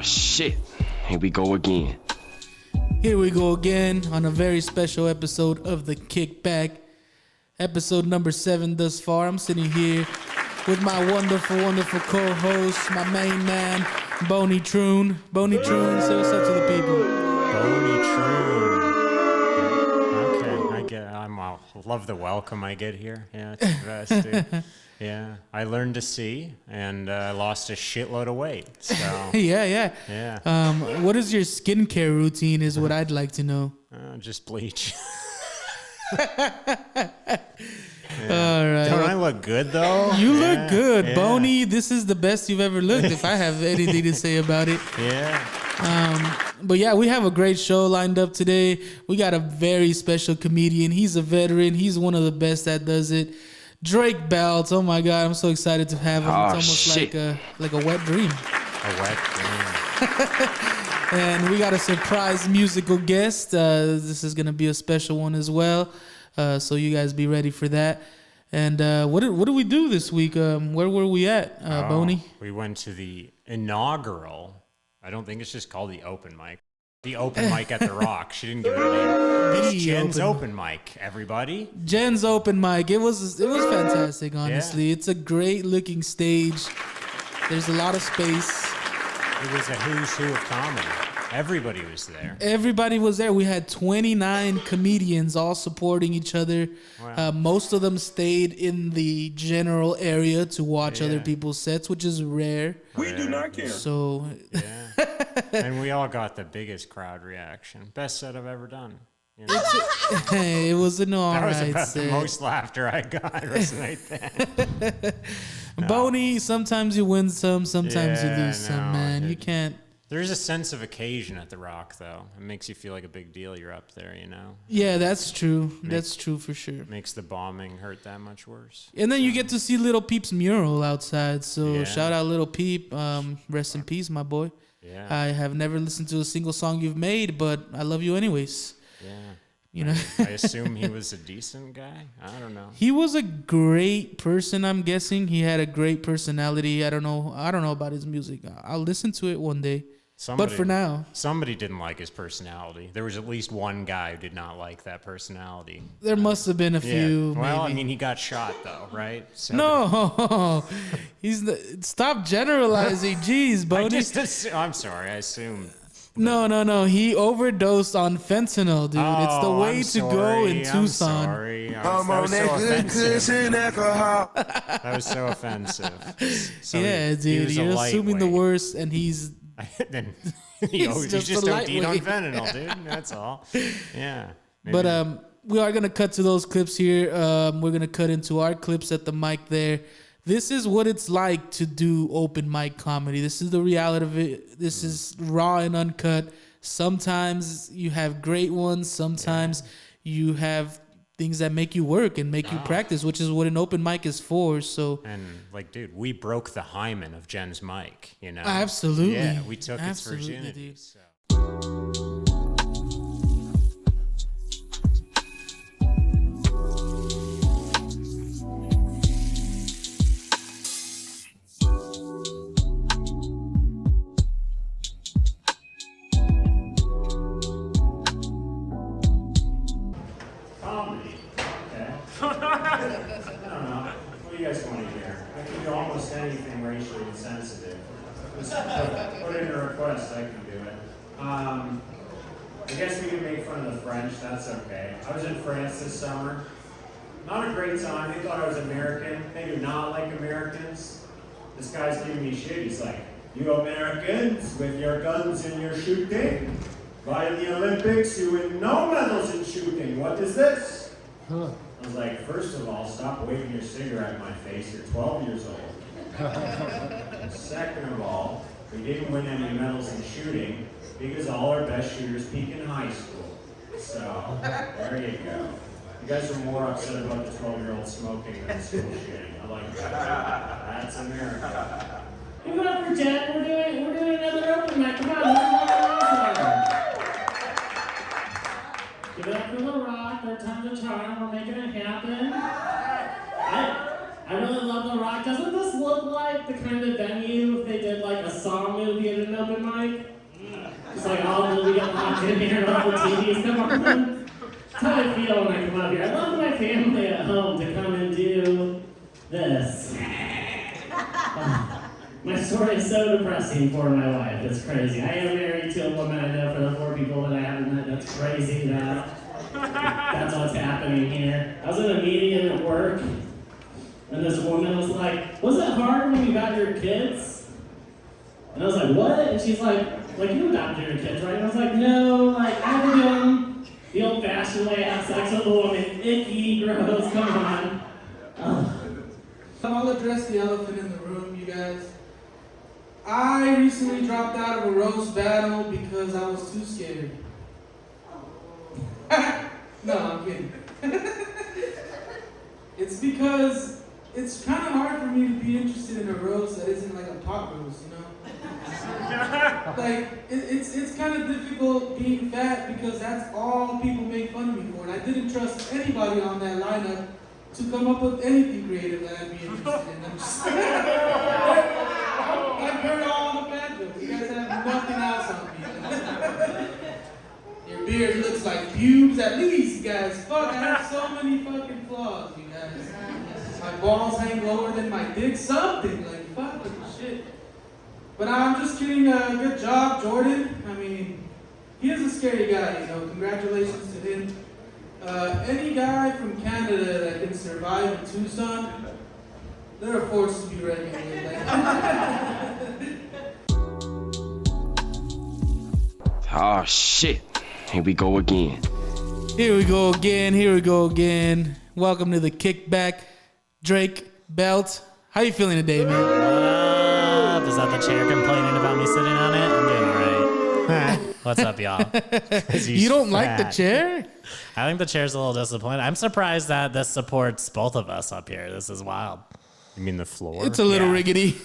shit. Here we go again. Here we go again on a very special episode of the Kickback. Episode number 7 thus far. I'm sitting here with my wonderful, wonderful co-host, my main man, Bony Truhn. Bony Truhn, say what's up to the people. Bony Truhn. Okay, I love the welcome I get here. Yeah, it's the best, dude. Yeah, I learned to see, and I lost a shitload of weight. So Yeah. yeah. What is your skincare routine is what I'd like to know. Just bleach. All right. Don't I look good, though? You look good. Yeah. Bony, this is the best you've ever looked, if I have anything to say about it. Yeah. But yeah, we have a great show lined up today. We got a very special comedian. He's a veteran. He's one of the best that does it. Drake Belt. Oh my God, I'm so excited to have him. It's almost like a wet dream. A wet dream. And we got a surprise musical guest. This is gonna be a special one as well. So you guys be ready for that. And what did we do this week? Where were we at, Bony? We went to the inaugural. I don't think it's just called the open mic. The open mic at the Rock. She didn't give it a name. It's Jen's open mic, everybody. Jen's open mic. It was fantastic, honestly. Yeah. It's a great looking stage. There's a lot of space. It was a who's who of comedy. Everybody was there. Everybody was there. We had 29 comedians all supporting each other. Wow. Most of them stayed in the general area to watch other people's sets, which is rare. We do not care. So, yeah. And we all got the biggest crowd reaction. Best set I've ever done. You know? It was an all right set. That was about the most laughter I got right then. Boney, sometimes you win some, sometimes you lose some, man. You can't. There's a sense of occasion at the Rock, though. It makes you feel like a big deal. You're up there, you know? Yeah, that's true. That's true for sure. Makes the bombing hurt that much worse. And then you get to see Little Peep's mural outside. So shout out Little Peep. Rest in peace, my boy. Yeah. I have never listened to a single song you've made, but I love you anyways. Yeah. You know? I assume he was a decent guy? I don't know. He was a great person, I'm guessing. He had a great personality. I don't know about his music. I'll listen to it one day. But for now, somebody didn't like his personality. There was at least one guy who did not like that personality. There must have been a few. Well, maybe. I mean, he got shot though, right? So no, stop generalizing. Jeez, Bony. I'm sorry. I assume. No. He overdosed on fentanyl, dude. It's the way to go in Tucson. I'm sorry. That was so offensive. That was so offensive. So yeah, dude. You're assuming the worst, and he's. Then he's just OD'd on fentanyl, dude. That's all. Yeah. Maybe. But we are gonna cut to those clips here. We're gonna cut into our clips at the mic there. This is what it's like to do open mic comedy. This is the reality of it. This is raw and uncut. Sometimes you have great ones. Sometimes you have things that make you work and make you practice, which is what an open mic is for. So, and like, dude, we broke the hymen of Jen's mic, you know? Absolutely. Yeah, we took its virginity. Dude. So. Anything racially insensitive. Just put in a request, I can do it. I guess we can make fun of the French, that's okay. I was in France this summer. Not a great time, they thought I was American. They do not like Americans. This guy's giving me shit, he's like, you Americans, with your guns and your shooting, by the Olympics, you win no medals in shooting. What is this? I was like, first of all, stop waving your cigarette in my face, you're 12 years old. Second of all, we didn't win any medals in shooting because all our best shooters peak in high school. So, there you go. You guys are more upset about the 12-year-old smoking than school shooting. I like that. That's America. Give it up for Jen. We're doing another open mic. Come on, Give it up for The Rock. Third time's a charm. We're making it happen. I really love The Rock. Doesn't this look like the kind of venue if they did like a Saw movie at an open mic? It's like all we get locked in here and all the TVs come on. That's how I feel when I come up here. I love my family at home to come and do this. My story is so depressing for my wife. It's crazy. I am married to a woman I know for the 4 people that I haven't met. That's crazy. That's what's happening here. I was in a meeting at work, and this woman was like, "Was it hard when you got your kids?" And I was like, "What?" And she's like you adopted your kids, right? And I was like, "No, like I had to do them the old-fashioned way, have sex with a woman. Icky, gross. Come on." I'll address the elephant in the room, you guys. I recently dropped out of a roast battle because I was too scared. No, I'm kidding. It's because it's kind of hard for me to be interested in a roast that isn't like a pot roast, you know? Like, it's kind of difficult being fat because that's all people make fun of me for. And I didn't trust anybody on that lineup to come up with anything creative that I'd be interested in. I'm just I've heard all the bad jokes. You guys have nothing else on me. Your beard looks like pubes at least, guys. Fuck, I have so many fucking flaws, you guys. My balls hang lower than my dick, something. Like, fucking shit. But I'm just kidding. Good job, Jordan. I mean, he is a scary guy, you know. Congratulations to him. Any guy from Canada that can survive in Tucson, they're a force to be reckoned with. Oh, shit. Here we go again. Here we go again. Here we go again. Welcome to the Kickback. Drake, Belt. How you feeling today, man? Is that the chair complaining about me sitting on it? I'm doing all right. What's up, y'all? You don't like the chair? I think the chair's a little disappointing. I'm surprised that this supports both of us up here. This is wild. You mean the floor? It's a little rickety.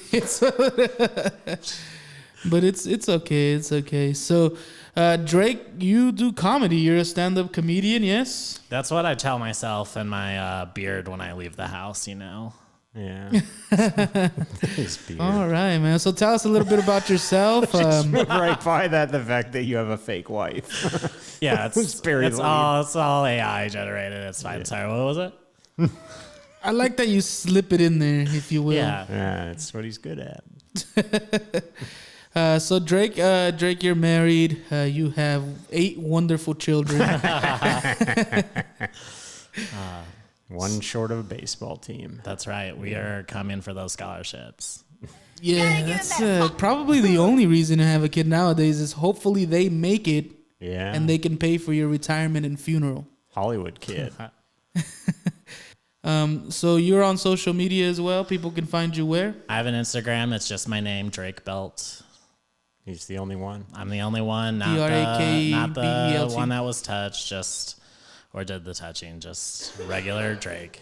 But it's okay. It's okay. So, Drake, you do comedy. You're a stand-up comedian, yes? That's what I tell myself and my beard when I leave the house, you know? Yeah. All right, man. So tell us a little bit about yourself. Right by that, the fact that you have a fake wife. Yeah, it's all AI generated. It's fine. Yeah. Sorry, what was it? I like that you slip it in there, if you will. Yeah, it's what he's good at. So Drake, you're married. You have 8 wonderful children. One short of a baseball team. That's right. We are coming for those scholarships. Yeah, that's probably the only reason to have a kid nowadays is hopefully they make it. Yeah. And they can pay for your retirement and funeral. Hollywood kid. So you're on social media as well. People can find you where? I have an Instagram. It's just my name, Drake Belt. He's the only one. I'm the only one. Not the one that was touched. Or did the touching. Just regular Drake.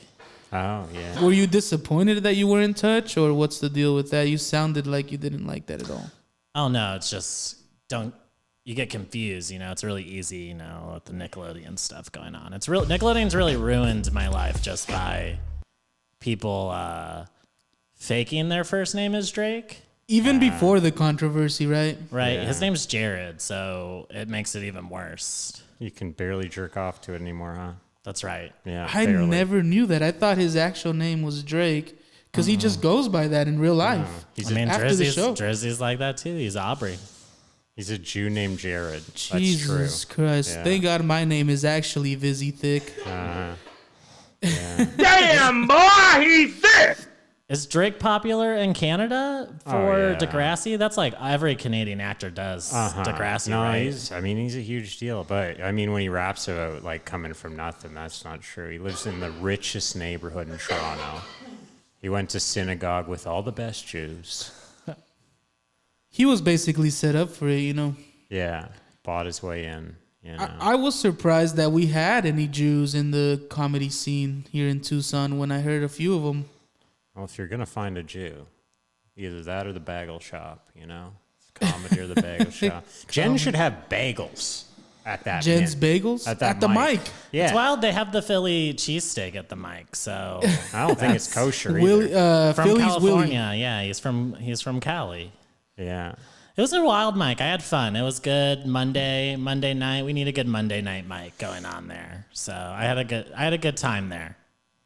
Oh, yeah. Were you disappointed that you were in touch, or what's the deal with that? You sounded like you didn't like that at all. Oh, no. It's just you get confused, you know. It's really easy, you know, with the Nickelodeon stuff going on. Nickelodeon's really ruined my life just by people faking their first name as Drake. Even before the controversy, right? Right. Yeah. His name's Jared, so it makes it even worse. You can barely jerk off to it anymore, huh? That's right. Yeah. I never knew that. I thought his actual name was Drake because he just goes by that in real life. Drizzy's like that too. He's Aubrey. He's a Jew named Jared. Jesus Christ. Yeah. Thank God my name is actually Vizzy Thick. Yeah. Damn, boy, he's thick! Is Drake popular in Canada for yeah. Degrassi? That's like every Canadian actor does Degrassi, right? He's a huge deal. But, I mean, when he raps about, like, coming from nothing, that's not true. He lives in the richest neighborhood in Toronto. He went to synagogue with all the best Jews. He was basically set up for it, you know. Yeah, bought his way in. You know. I was surprised that we had any Jews in the comedy scene here in Tucson when I heard a few of them. Well, if you're going to find a Jew, either that or the bagel shop, you know? Comedy or the bagel shop. Jen should have bagels at that Jen's min- Bagels at the mic. Yeah, It's wild they have the Philly cheesesteak at the mic, so I don't think it's kosher either. Willie, from Philly's California. Willie. Yeah, he's from Cali. Yeah. It was a wild mic. I had fun. It was good. Monday night. We need a good Monday night mic going on there. So I had a good time there.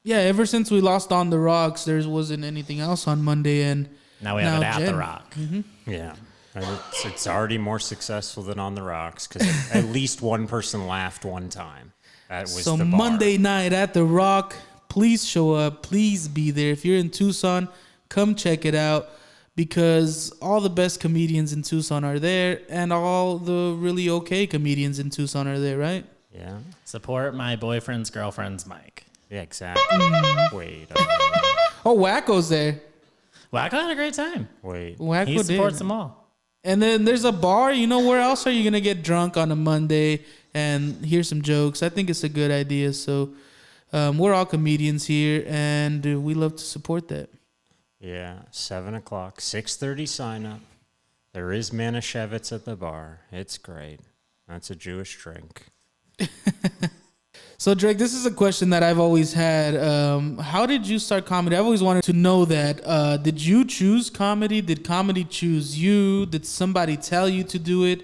Yeah, ever since we lost On the Rocks, there wasn't anything else on Monday, and Now we have it at Jen. the Rock. Yeah. And it's already more successful than On the Rocks because at least one person laughed one time. That was so the bar. Monday night at the Rock. Please show up. Please be there. If you're in Tucson, come check it out because all the best comedians in Tucson are there, and all the really okay comedians in Tucson are there, right? Yeah. Support my boyfriend's girlfriend's mic. Yeah, exactly. Wait. Oh, Wacko's there. Wacko had a great time. Wait. Wacko He supports did. them all. And then there's a bar. You know, where else are you going to get drunk on a Monday and hear some jokes? I think it's a good idea. So we're all comedians here, and we love to support that. Yeah, 7 o'clock, 6:30 sign up. There is Manischewitz at the bar. It's great. That's a Jewish drink. So, Drake, this is a question that I've always had. How did you start comedy? I've always wanted to know that. Did you choose comedy? Did comedy choose you? Did somebody tell you to do it?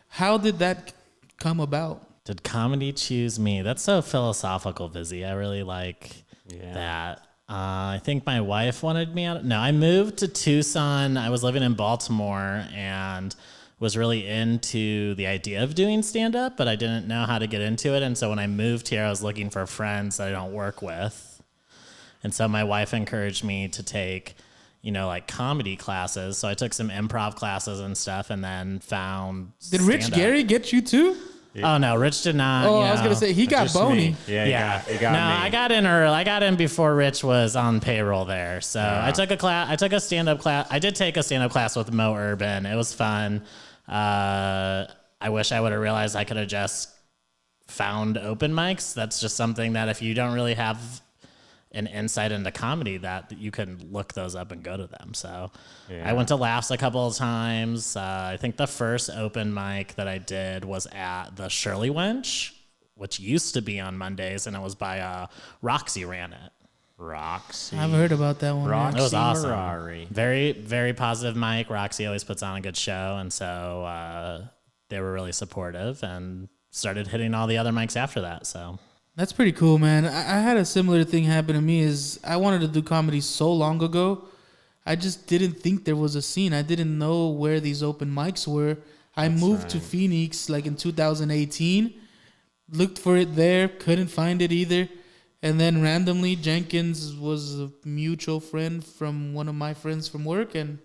How did that come about? Did comedy choose me? That's so philosophical, Vizzy. I really like that. I think my wife wanted me out. No, I moved to Tucson. I was living in Baltimore and was really into the idea of doing stand-up, but I didn't know how to get into it. And so when I moved here, I was looking for friends that I don't work with. And so my wife encouraged me to take, like comedy classes. So I took some improv classes and stuff and then found Did Rich stand-up. Gary get you too? Oh, no, Rich did not. Oh, I was going to say, he got Just Bony. me. Yeah, he got no, me. I got in early. I got in before Rich was on payroll there. So I took a class. I took a stand-up class. I did take a stand-up class with Mo Urban. It was fun. I wish I would have realized I could have just found open mics. That's just something that if you don't really have an insight into comedy, that you can look those up and go to them. So I went to Laughs a couple of times. I think the first open mic that I did was at the Shirley Wench, which used to be on Mondays, and it was by Roxy ran it. Roxy. I've heard about that one. Roxy It was awesome. Ferrari. Very, very positive mic. Roxy always puts on a good show, and so they were really supportive and started hitting all the other mics after that. So That's pretty cool, man. I had a similar thing happen to me. Is I wanted to do comedy so long ago. I just didn't think there was a scene. I didn't know where these open mics were. I moved to Phoenix like in 2018. Looked for it there. Couldn't find it either. And then randomly, Jenkins was a mutual friend from one of my friends from work, and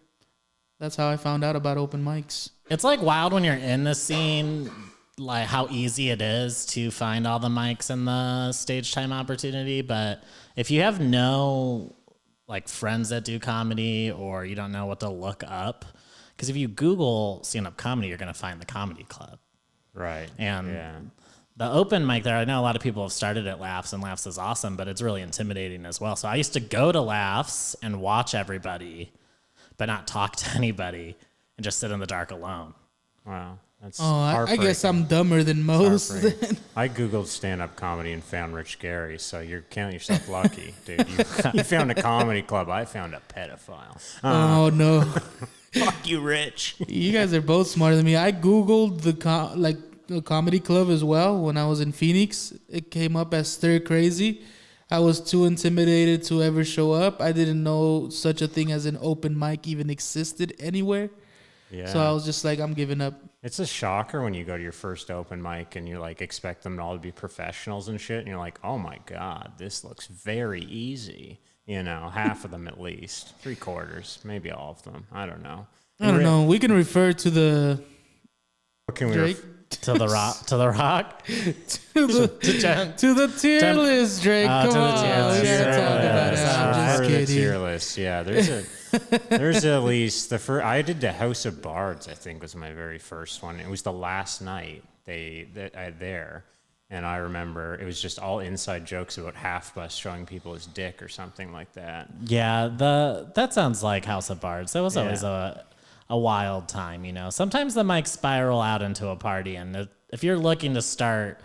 that's how I found out about open mics. it's like wild when you're in the scene, like how easy it is to find all the mics and the stage time opportunity. But if you have no like friends that do comedy, or you don't know what to look up, because if you Google stand-up comedy, you're going to find the comedy club. Right. And the open mic there, I know a lot of people have started at Laughs, and Laughs is awesome, but it's really intimidating as well. So I used to go to Laughs and watch everybody, but not talk to anybody, and just sit in the dark alone. Wow. That's Oh, I heartbreaking. guess I'm dumber than most. Heartbreaking. I Googled stand-up comedy and found Rich Gary, so you're counting yourself lucky, dude. You found a comedy club. I found a pedophile. Oh, no. Fuck you, Rich. You guys are both smarter than me. I Googled the comedy club as well when I was in Phoenix. It came up as Stir Crazy. I was too intimidated to ever show up. I didn't know such a thing as an open mic even existed anywhere. Yeah. So I was just like, I'm giving up. It's a shocker when you go to your first open mic and you like expect them all to be professionals and shit, and you're like, oh my god, this looks very easy. Half of them at least, 3/4, maybe all of them. I don't know. I don't know. We can refer to the What can we Drake. To the rock. To the rock. to the tier list, Drake. Come to the on, tier list. we gotta talk about it. I'm just For the kidding. tier list, yeah. There's at least the first. I did the House of Bards. I think was my very first one. It was the last night there, and I remember it was just all inside jokes about Half Bus showing people his dick or something like that. Yeah, that sounds like House of Bards. That was always a wild time, Sometimes the mics spiral out into a party, and if you're looking to start,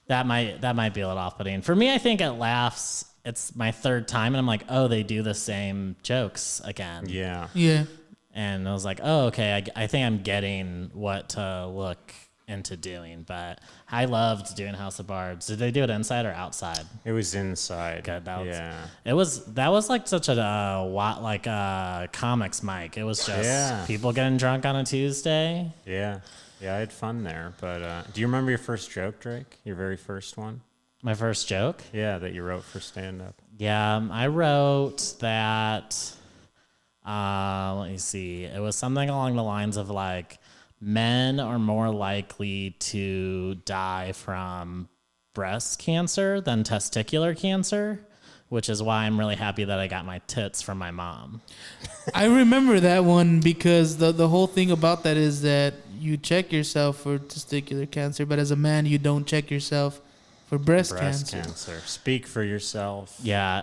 that might be a little off-putting. For me, I think at Laughs, it's my third time, and I'm like, oh, they do the same jokes again. Yeah. Yeah. And I was like, oh, okay, I think I'm getting what to look into doing. But I loved doing House of Bards. Did they do it inside or outside? It was inside. Good. Yeah. That was like such a comics mic. It was just people getting drunk on a Tuesday. Yeah. Yeah, I had fun there. But do you remember your first joke, Drake? Your very first one? My first joke? Yeah, that you wrote for stand-up. Yeah, I wrote that. Let me see. It was something along the lines of like, men are more likely to die from breast cancer than testicular cancer, which is why I'm really happy that I got my tits from my mom. I remember that one because the whole thing about that is that you check yourself for testicular cancer, but as a man, you don't check yourself for breast cancer. Speak for yourself. Yeah,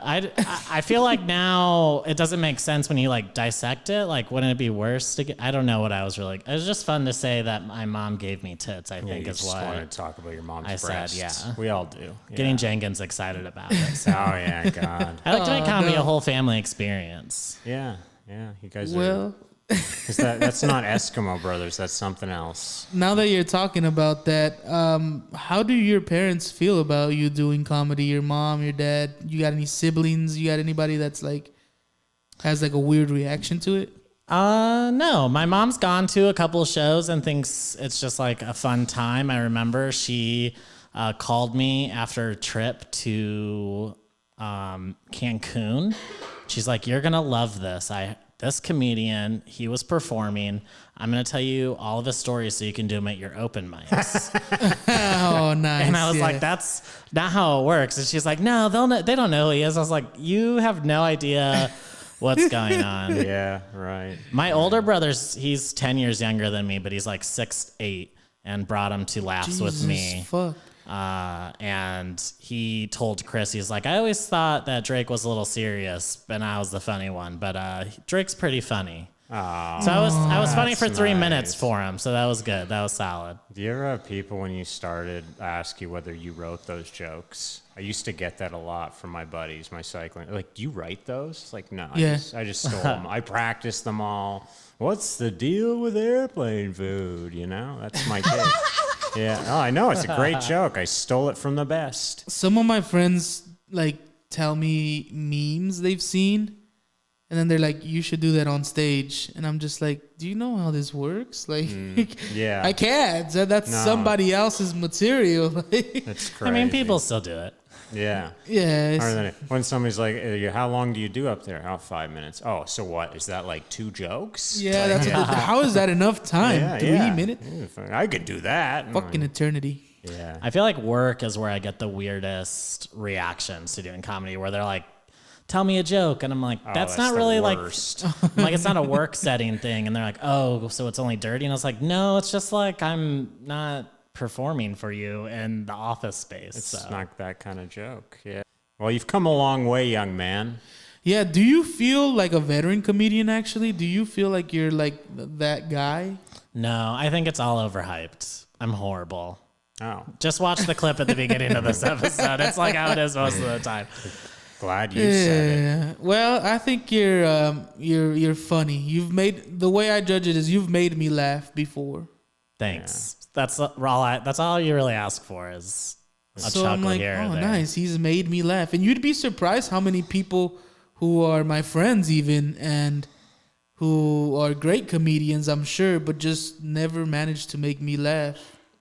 I feel like now it doesn't make sense when you like dissect it. Like, wouldn't it be worse to get? I don't know what I was really. It was just fun to say that my mom gave me tits. I think you is just what want to talk about your mom's I breasts. said. Yeah, We all do. Getting Jenkins excited about it. So. Oh yeah, God. I like to make comedy a whole family experience. Yeah. You guys are. Well, That's not Eskimo Brothers. That's something else. now that you're talking about that, how do your parents feel about you doing comedy? Your mom, your dad? You got any siblings? You got anybody that's like has like a weird reaction to it? No. My mom's gone to a couple of shows and thinks it's just like a fun time. I remember she called me after a trip to Cancun. She's like, "You're gonna love this. This comedian, he was performing. I'm going to tell you all of his stories so you can do them at your open mics." Oh, nice. And I was like, that's not how it works. And she's like, no, they don't know who he is. I was like, you have no idea what's going on. Yeah, right. My older brother's, he's 10 years younger than me, but he's like 6'8", and brought him to Laughs with me. Fuck. And he told Chris, he's like, I always thought that Drake was a little serious and I was the funny one, but Drake's pretty funny. Oh, So I was funny for 3 nice. minutes for him, so that was good. That was solid. Do you ever have people when you started ask you whether you wrote those jokes? I used to get that a lot from my buddies, my cycling. Like, do you write those? It's like, no, Yeah. I just stole them. I practiced them all. What's the deal with airplane food? You know, that's my kid. Yeah. Oh, I know. It's a great joke. I stole it from the best. Some of my friends like tell me memes they've seen, and then they're like, "You should do that on stage." And I'm just like, "Do you know how this works?" Like, yeah. I can't. That's No. somebody else's material. That's crazy. I mean, people still do it. Yeah. Yeah. Or It's, then when somebody's like, how long do you do up there? Oh, 5 minutes. Oh, so what? Is that like 2 jokes? yeah. That's how is that enough time? Yeah, 3 yeah. minutes? I could do that. Fucking eternity. Yeah. I feel like work is where I get the weirdest reactions to doing comedy, where they're like, tell me a joke. And I'm like, that's not the really worst. like, I'm like, it's not a work setting thing. And they're like, oh, so it's only dirty. And I was like, no, it's just like, I'm not performing for you in the office space. It's so. not that kind of joke. Yeah. Well, you've come a long way, young man. Yeah. Do you feel like a veteran comedian? Actually, do you feel like you're like that guy? No, I think it's all overhyped. I'm horrible. Oh, Just watch the clip at the beginning of this episode. It's like how it is most of the time. glad you said it. Yeah. Well, I think you're funny. You've made the way I judge it is you've made me laugh before. Thanks. That's all you really ask for is a So chuckle I'm like, here or oh, there. nice. He's made me laugh. And you'd be surprised how many people who are my friends even and who are great comedians, I'm sure, but just never managed to make me laugh.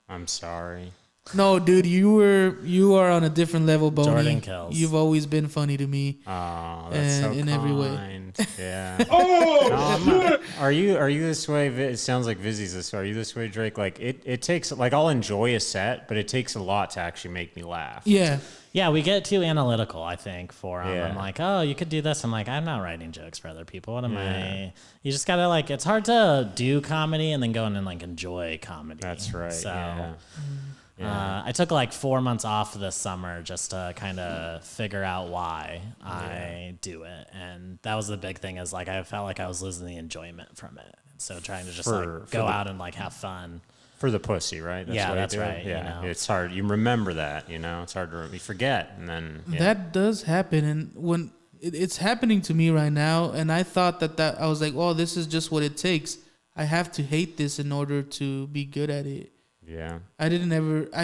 I'm sorry. No, dude, you are on a different level, Bony. Jordan kills. You've always been funny to me. Oh, that's so in kind. every way. Yeah. No, are you this way? It sounds like Vizzy's this way. Are you this way, Drake? Like it takes like I'll enjoy a set, but it takes a lot to actually make me laugh. Yeah. Yeah, we get too analytical, I think, for them. Yeah. I'm like, oh, you could do this. I'm like, I'm not writing jokes for other people. What am Yeah. I? You just gotta like, it's hard to do comedy and then go in and like enjoy comedy. That's right. So Yeah. I took like 4 months off this summer just to kind of figure out why I do it. And that was the big thing is like, I felt like I was losing the enjoyment from it. So trying to just For like go out and like have fun. For the pussy, right? Yeah, what you that's do? right, you Yeah, know. it's hard. You remember that, It's hard to you forget, and then That does happen, and when it's happening to me right now, and I thought that I was like, oh, this is just what it takes. I have to hate this in order to be good at it. yeah, I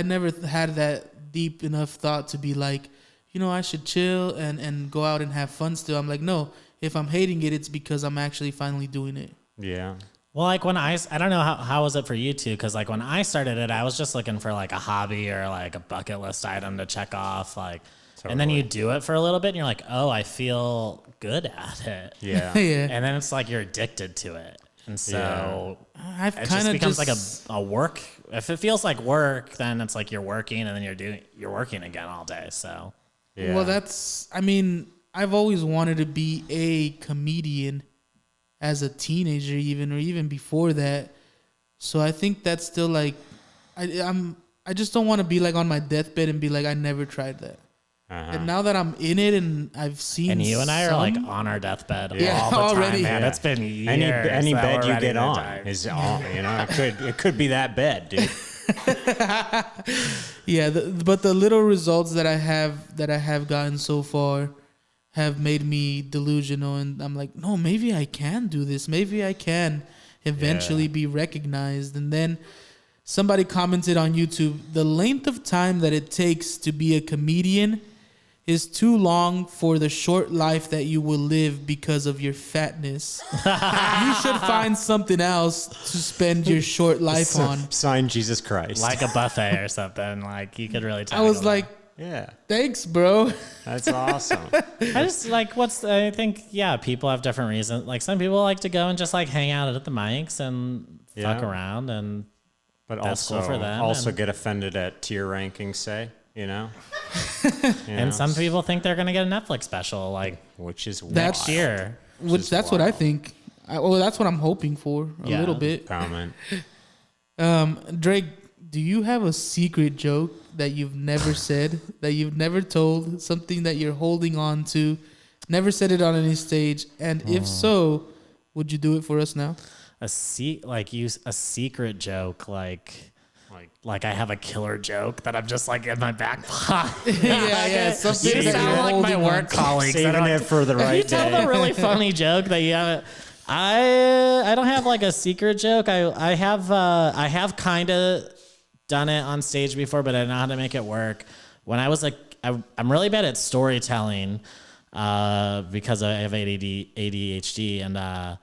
never had that deep enough thought to be like, I should chill and go out and have fun still. I'm like, no, if I'm hating it, it's because I'm actually finally doing it. yeah. Well, like when I don't know how was it for you two? Because like when I started it, I was just looking for like a hobby or like a bucket list item to check off, like, and then you do it for a little bit, and you're like, oh, I feel good at it. Yeah. Yeah. And then it's like you're addicted to it, and so I've it kind just of becomes like a work. If it feels like work, then it's like you're working, and then you're working again all day. So Yeah. Well, I've always wanted to be a comedian as a teenager, or even before that. So I think that's still like, I just don't want to be like on my deathbed and be like, I never tried that. And now that I'm in it and I've seen, and you and I are some, like on our deathbed Yeah, all the already. time, man. Yeah. It's been years. Any that bed we're you ready get to on die. is on. It could be that bed, dude. Yeah, but the little results that I have gotten so far have made me delusional, and I'm like, no, maybe I can do this. Maybe I can eventually be recognized. And then somebody commented on YouTube, the length of time that it takes to be a comedian is too long for the short life that you will live because of your fatness. You should find something else to spend your short life on. Sign Jesus Christ. Like a buffet or something. Like you could really. I was like, yeah, thanks, bro. that's awesome. I just like I think people have different reasons. Like some people like to go and just like hang out at the mics and fuck around, and But that's also, cool for them. also and, get offended at tier rankings, say, and some people think they're gonna get a Netflix special like which is That's- next year. That's what I think. That's what I'm hoping for a Yeah. little bit. comment. Drake, do you have a secret joke that you've never said, that you've never told, something that you're holding on to, never said it on any stage? And if so, would you do it for us now? A secret joke like I have a killer joke that I'm just like in my back pocket. yeah, something You that sound you're like my holding work on to. colleagues. that Saving are it like, for the Can you right tell day. a really funny joke that you haven't? I don't have like a secret joke. I have kind of done it on stage before, but I know how to make it work. When I was I'm really bad at storytelling because I have ADHD, and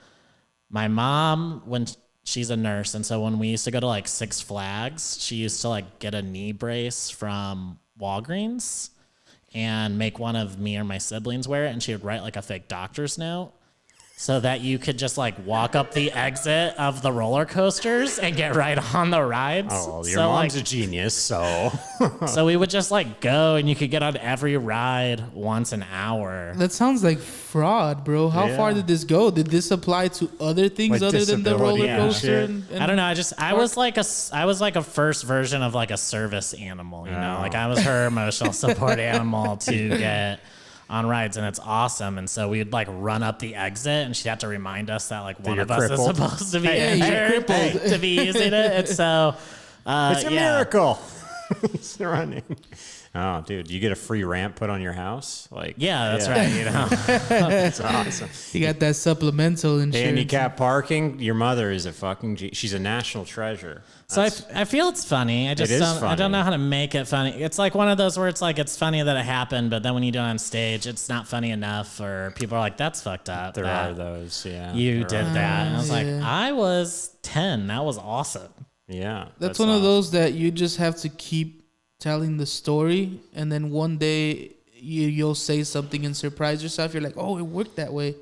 my mom, when she's a nurse, and so when we used to go to like Six Flags, she used to like get a knee brace from Walgreens and make one of me or my siblings wear it, and she would write like a fake doctor's note so that you could just like walk up the exit of the roller coasters and get right on the rides. Oh, well, your So, mom's like, a genius, so so we would just like go, and you could get on every ride once an hour. That sounds like fraud, bro. How Yeah. far did this go? Did this apply to other things Like other than the roller disability coaster? shit. And I don't know. I was like a first version of like a service animal, you know, Oh. like I was her emotional support animal to get on rides, and it's awesome. And so we'd like run up the exit, and she'd have to remind us that like one you're of us crippled. is supposed to be Hey, you're injured crippled. to be using it. And so it's a yeah. miracle. It's running. Oh, dude, you get a free ramp put on your house? Like, Yeah, that's right. You know, That's awesome. You got that supplemental insurance. Handicap parking. Your mother is a fucking she's a national treasure. so I feel it's funny. I just is I don't funny. know how to make it funny. It's like one of those where it's like it's funny that it happened, but then when you do it on stage, it's not funny enough, or people are like, "That's fucked up." There that are those, yeah. You There did are. that, and I was like, yeah. I was 10. That was awesome. Yeah. That's one of those that you just have to keep telling the story, and then one day you'll say something and surprise yourself. You're like, oh, it worked that way,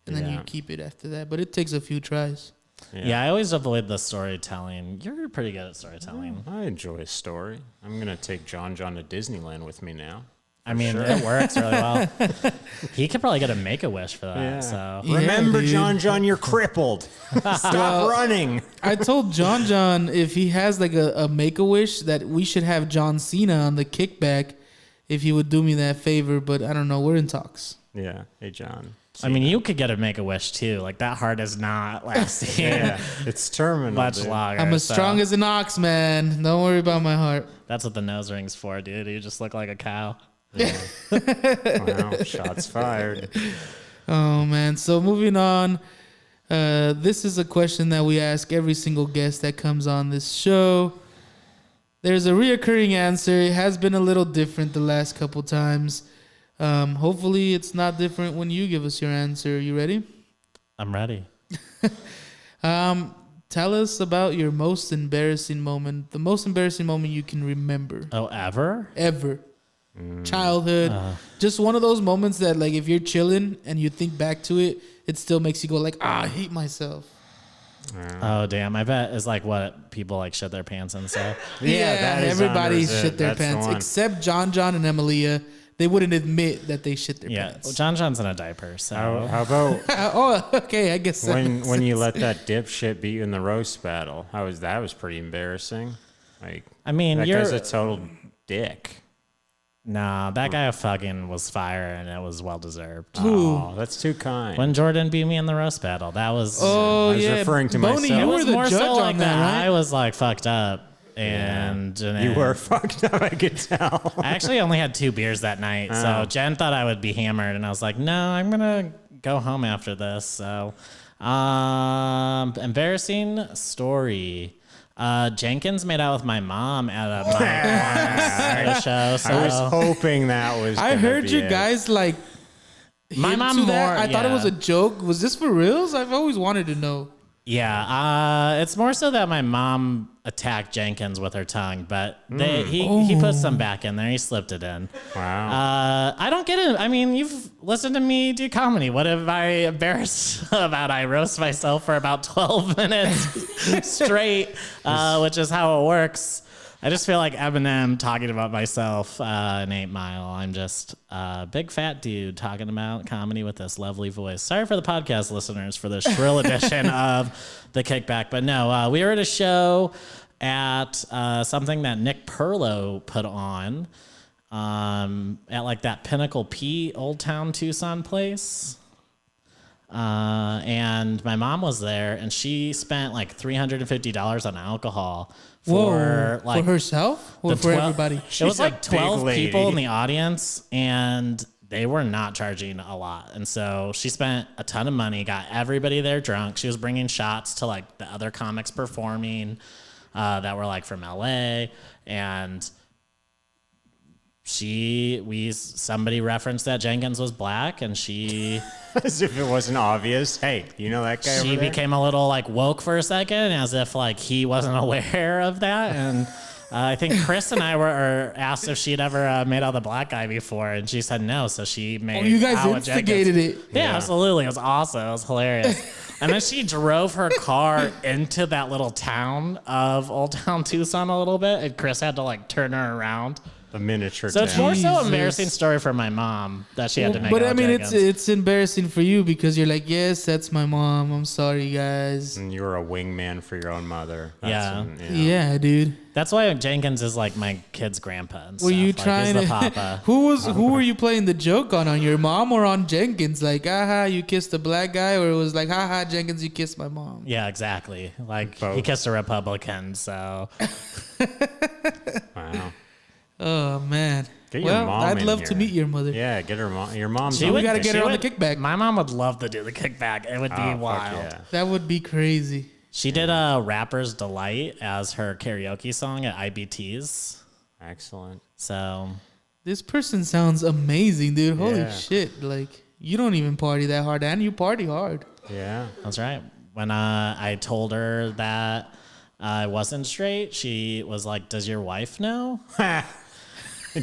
and then you Yeah. keep it after that. But it takes a few tries. Yeah, I always avoid the storytelling. You're pretty good at storytelling. I enjoy a story. I'm gonna take John to Disneyland with me now. I mean, it works really well. He could probably get a Make-A-Wish for that. Yeah. So Yeah, Remember, dude. John, you're crippled. Stop running. I told John if he has like a Make-A-Wish that we should have John Cena on the Kickback if he would do me that favor. But I don't know. We're in talks. Yeah. Hey, John. I mean, you could get a Make-A-Wish too. Like that heart is not lasting It's terminal. much dude. longer. I'm as strong as an ox, man. Don't worry about my heart. That's what the nose ring's for, dude. You just look like a cow. Wow, shots fired. Oh man. So moving on. This is a question that we ask every single guest that comes on this show. There's a reoccurring answer. It has been a little different the last couple times. Hopefully it's not different when you give us your answer. You ready? I'm ready. Tell us about your most embarrassing moment. The most embarrassing moment you can remember. Oh, ever? Ever. Childhood. Just one of those moments that, like, if you're chilling and you think back to it, it still makes you go like, I hate myself. Oh, damn. I bet it's like what people like shit their pants and stuff. That is everybody under it. shit their That's the pants one. except John and Emilia. They wouldn't admit that they shit their Yeah. pants. Well, John's in a diaper, so. How about Oh, okay. I guess that makes when you sense. let that dipshit beat you in the roast battle? That was pretty embarrassing. Like, I mean, that you're. guy's a total dick. Nah, that guy fucking was fire and it was well deserved. Oh, that's too kind. When Jordan beat me in the roast battle, that was. Oh, I was yeah. referring to Bony, myself. you it were was the more judge so on like that, right? I was like fucked up. And you were fucked up, I could tell. I actually only had 2 beers that night, so Jen thought I would be hammered, and I was like, "No, I'm gonna go home after this." So, embarrassing story. Jenkins made out with my mom at a show. So I was hoping that was. I gonna heard be you it. guys like. My hint mom to that. more- I thought it yeah. was a joke. Was this for reals? I've always wanted to know. yeah, it's more so that my mom attacked Jenkins with her tongue, but he put some back in there. He slipped it in. Wow. I don't get it. I mean, you've listened to me do comedy. What have I embarrassed about? I roast myself for about 12 minutes straight, which is how it works. I just feel like Eminem talking about myself in 8 Mile. I'm just a big fat dude talking about comedy with this lovely voice. Sorry for the podcast listeners for the shrill edition of the Kickback. But no, we were at a show at something that Nick Perlow put on at like that Pinnacle P Old Town Tucson place. And my mom was there and she spent like $350 on alcohol for like for herself or the for 12 everybody? It was a like 12 big lady. people in the audience and they were not charging a lot. And so she spent a ton of money, got everybody there drunk. She was bringing shots to like the other comics performing that were like from LA. And somebody referenced that Jenkins was black and she As if it wasn't obvious. Hey, you know that guy she over there? became a little like woke for a second as if like he wasn't aware of that. And I think Chris and I were asked if she'd ever made out with a black guy before and she said no. So she made Oh, you guys out with instigated Jenkins. it. Yeah, absolutely. It was awesome. It was hilarious. And then she drove her car into that little town of Old Town Tucson a little bit and Chris had to like turn her around. A miniature So it's town. more so Jesus. embarrassing story for my mom that she had to make But out I with mean, Jenkins. it's embarrassing for you because you're like, yes, that's my mom. I'm sorry, guys. And you were a wingman for your own mother. Yeah. Yeah, dude. That's why Jenkins is like my kid's grandpa and Were stuff. you Like, trying he's the to? papa. Who were you playing the joke on your mom or on Jenkins? Like, aha, you kissed a black guy, or it was like, haha, Jenkins, you kissed my mom. Yeah, exactly. Like he Both. kissed a Republican, so Wow. Oh man. Get your Well, mom I'd in love to here. meet your mother. Yeah, get her mom. Your mom's she on we would. gotta get she her on would- the kickback. My mom would love to do the kickback. It would be fuck wild. yeah. That would be crazy. She did a Rapper's Delight as her karaoke song at IBT's. Excellent. So This person sounds amazing, dude. Holy Yeah. shit. Like, you don't even party that hard, and you party hard. Yeah. that's right. When I told her that I wasn't straight, she was like, "Does your wife know?"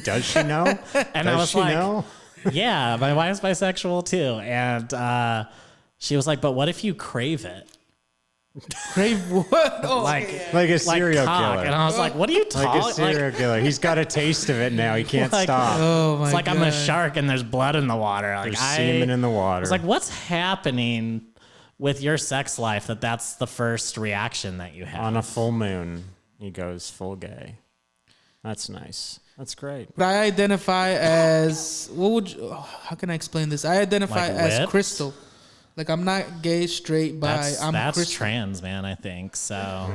Does she know? And Does I was she like, know? "Yeah, my wife's bisexual too." And she was like, "But what if you crave it?" Crave what? Oh, Like Like a like serial cock. killer. And I was like, "What are you Like a talking?" serial killer. He's got a taste of it now. He can't Like- stop. oh my It's like god. I'm a shark and there's blood in the water. Like There's semen in the water. It's like, what's happening with your sex life that's the first reaction that you have? On a full moon, he goes full gay. That's nice. That's great. But I identify as how can I explain this? I identify Like as whipped? crystal. Like I'm not gay, straight, bi. I'm That's crystal. trans, man. I think so.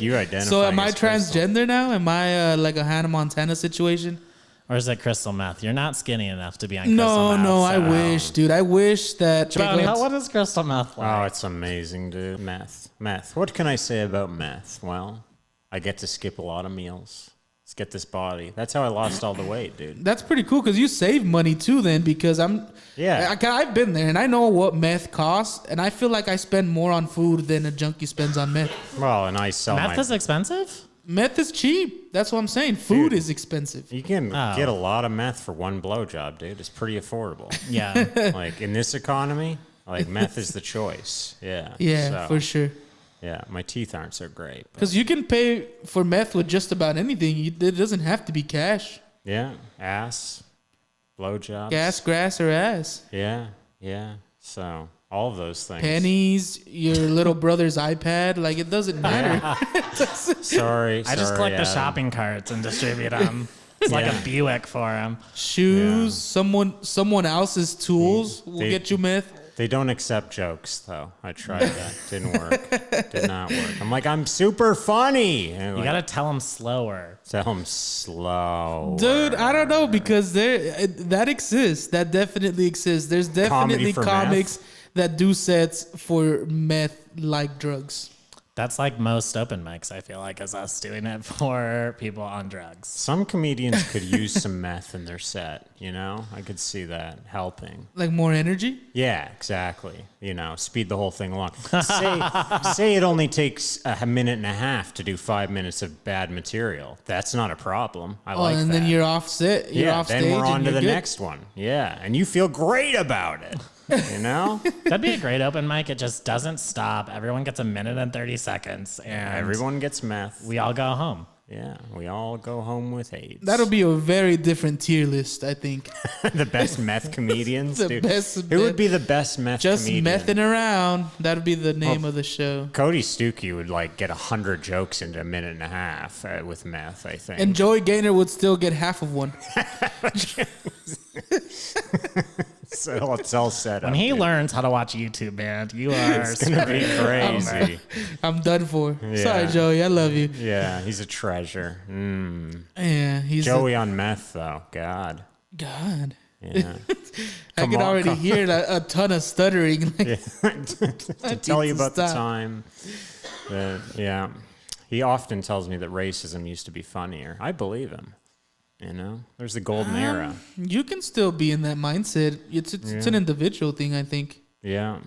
You identify. So am I as crystal. transgender now? Am I like a Hannah Montana situation? Or is it crystal meth? You're not skinny enough to be on crystal No, meth. no. I so- wish, dude. I wish that. Bony, what is crystal meth Oh, like? it's amazing, dude. Meth. What can I say about meth? Well, I get to skip a lot of meals. Let's get this body. That's how I lost all the weight, dude. That's pretty cool because you save money too. Then because I've been there and I know what meth costs, and I feel like I spend more on food than a junkie spends on meth. Well, and I sell Meth is expensive? Meth is cheap. That's what I'm saying. Food is expensive. You can Oh. get a lot of meth for one blowjob, dude. It's pretty affordable. Yeah. Like in this economy, like meth is the choice. Yeah. Yeah, So, for sure. Yeah, my teeth aren't so great. But Because you can pay for meth with just about anything. It doesn't have to be cash. yeah, ass, blowjobs. Gas, grass, or ass. Yeah. So all of those things. Pennies, your little brother's iPad. Like, it doesn't matter. Sorry. I just collect the Adam. shopping carts and distribute them. It's like a Buick for them. Shoes, Yeah. someone else's tools will They- get you meth. They don't accept jokes, though. I tried that. Didn't work. Did not work. I'm like, I'm super funny. And You gotta tell them slower. tell them slow. Dude, I don't know because that exists. That definitely exists. There's definitely for comics that do sets for meth-like drugs. That's like most open mics, I feel like, is us doing it for people on drugs. Some comedians could use some meth in their set, you know? I could see that helping. Like more energy. Yeah, exactly. You know, speed the whole thing along. Say it only takes a minute and a half to do 5 minutes of bad material. That's not a problem. I like and that. then you're off set. You're off then stage. we're on and to you're the good. next one. Yeah, and you feel great about it. You know? That'd be a great open mic. It just doesn't stop. Everyone gets a minute and 30 seconds, and Everyone gets meth. we all go home. Yeah, we all go home with AIDS. That'll be a very different tier list, I think. the best meth comedians. The dude. best Who would be the best meth Just comedian? messing around. That'd be the name of the show. Cody Stuckey would like get 100 jokes into a minute and a half with meth, I think. And Joey Gaynor would still get half of one. So it's all set up. When he dude. learns how to watch YouTube, man, you are It's gonna be crazy. I'm done for. Yeah. Sorry, Joey. I love you. Yeah, he's a treasure. Yeah, he's Joey on meth though. God. God. Yeah. I can already hear a ton of stuttering. Like, to tell you to about the stop. time that, yeah, he often tells me that racism used to be funnier. I believe him. You know, there's the golden era. You can still be in that mindset. It's an individual thing, I think. Yeah.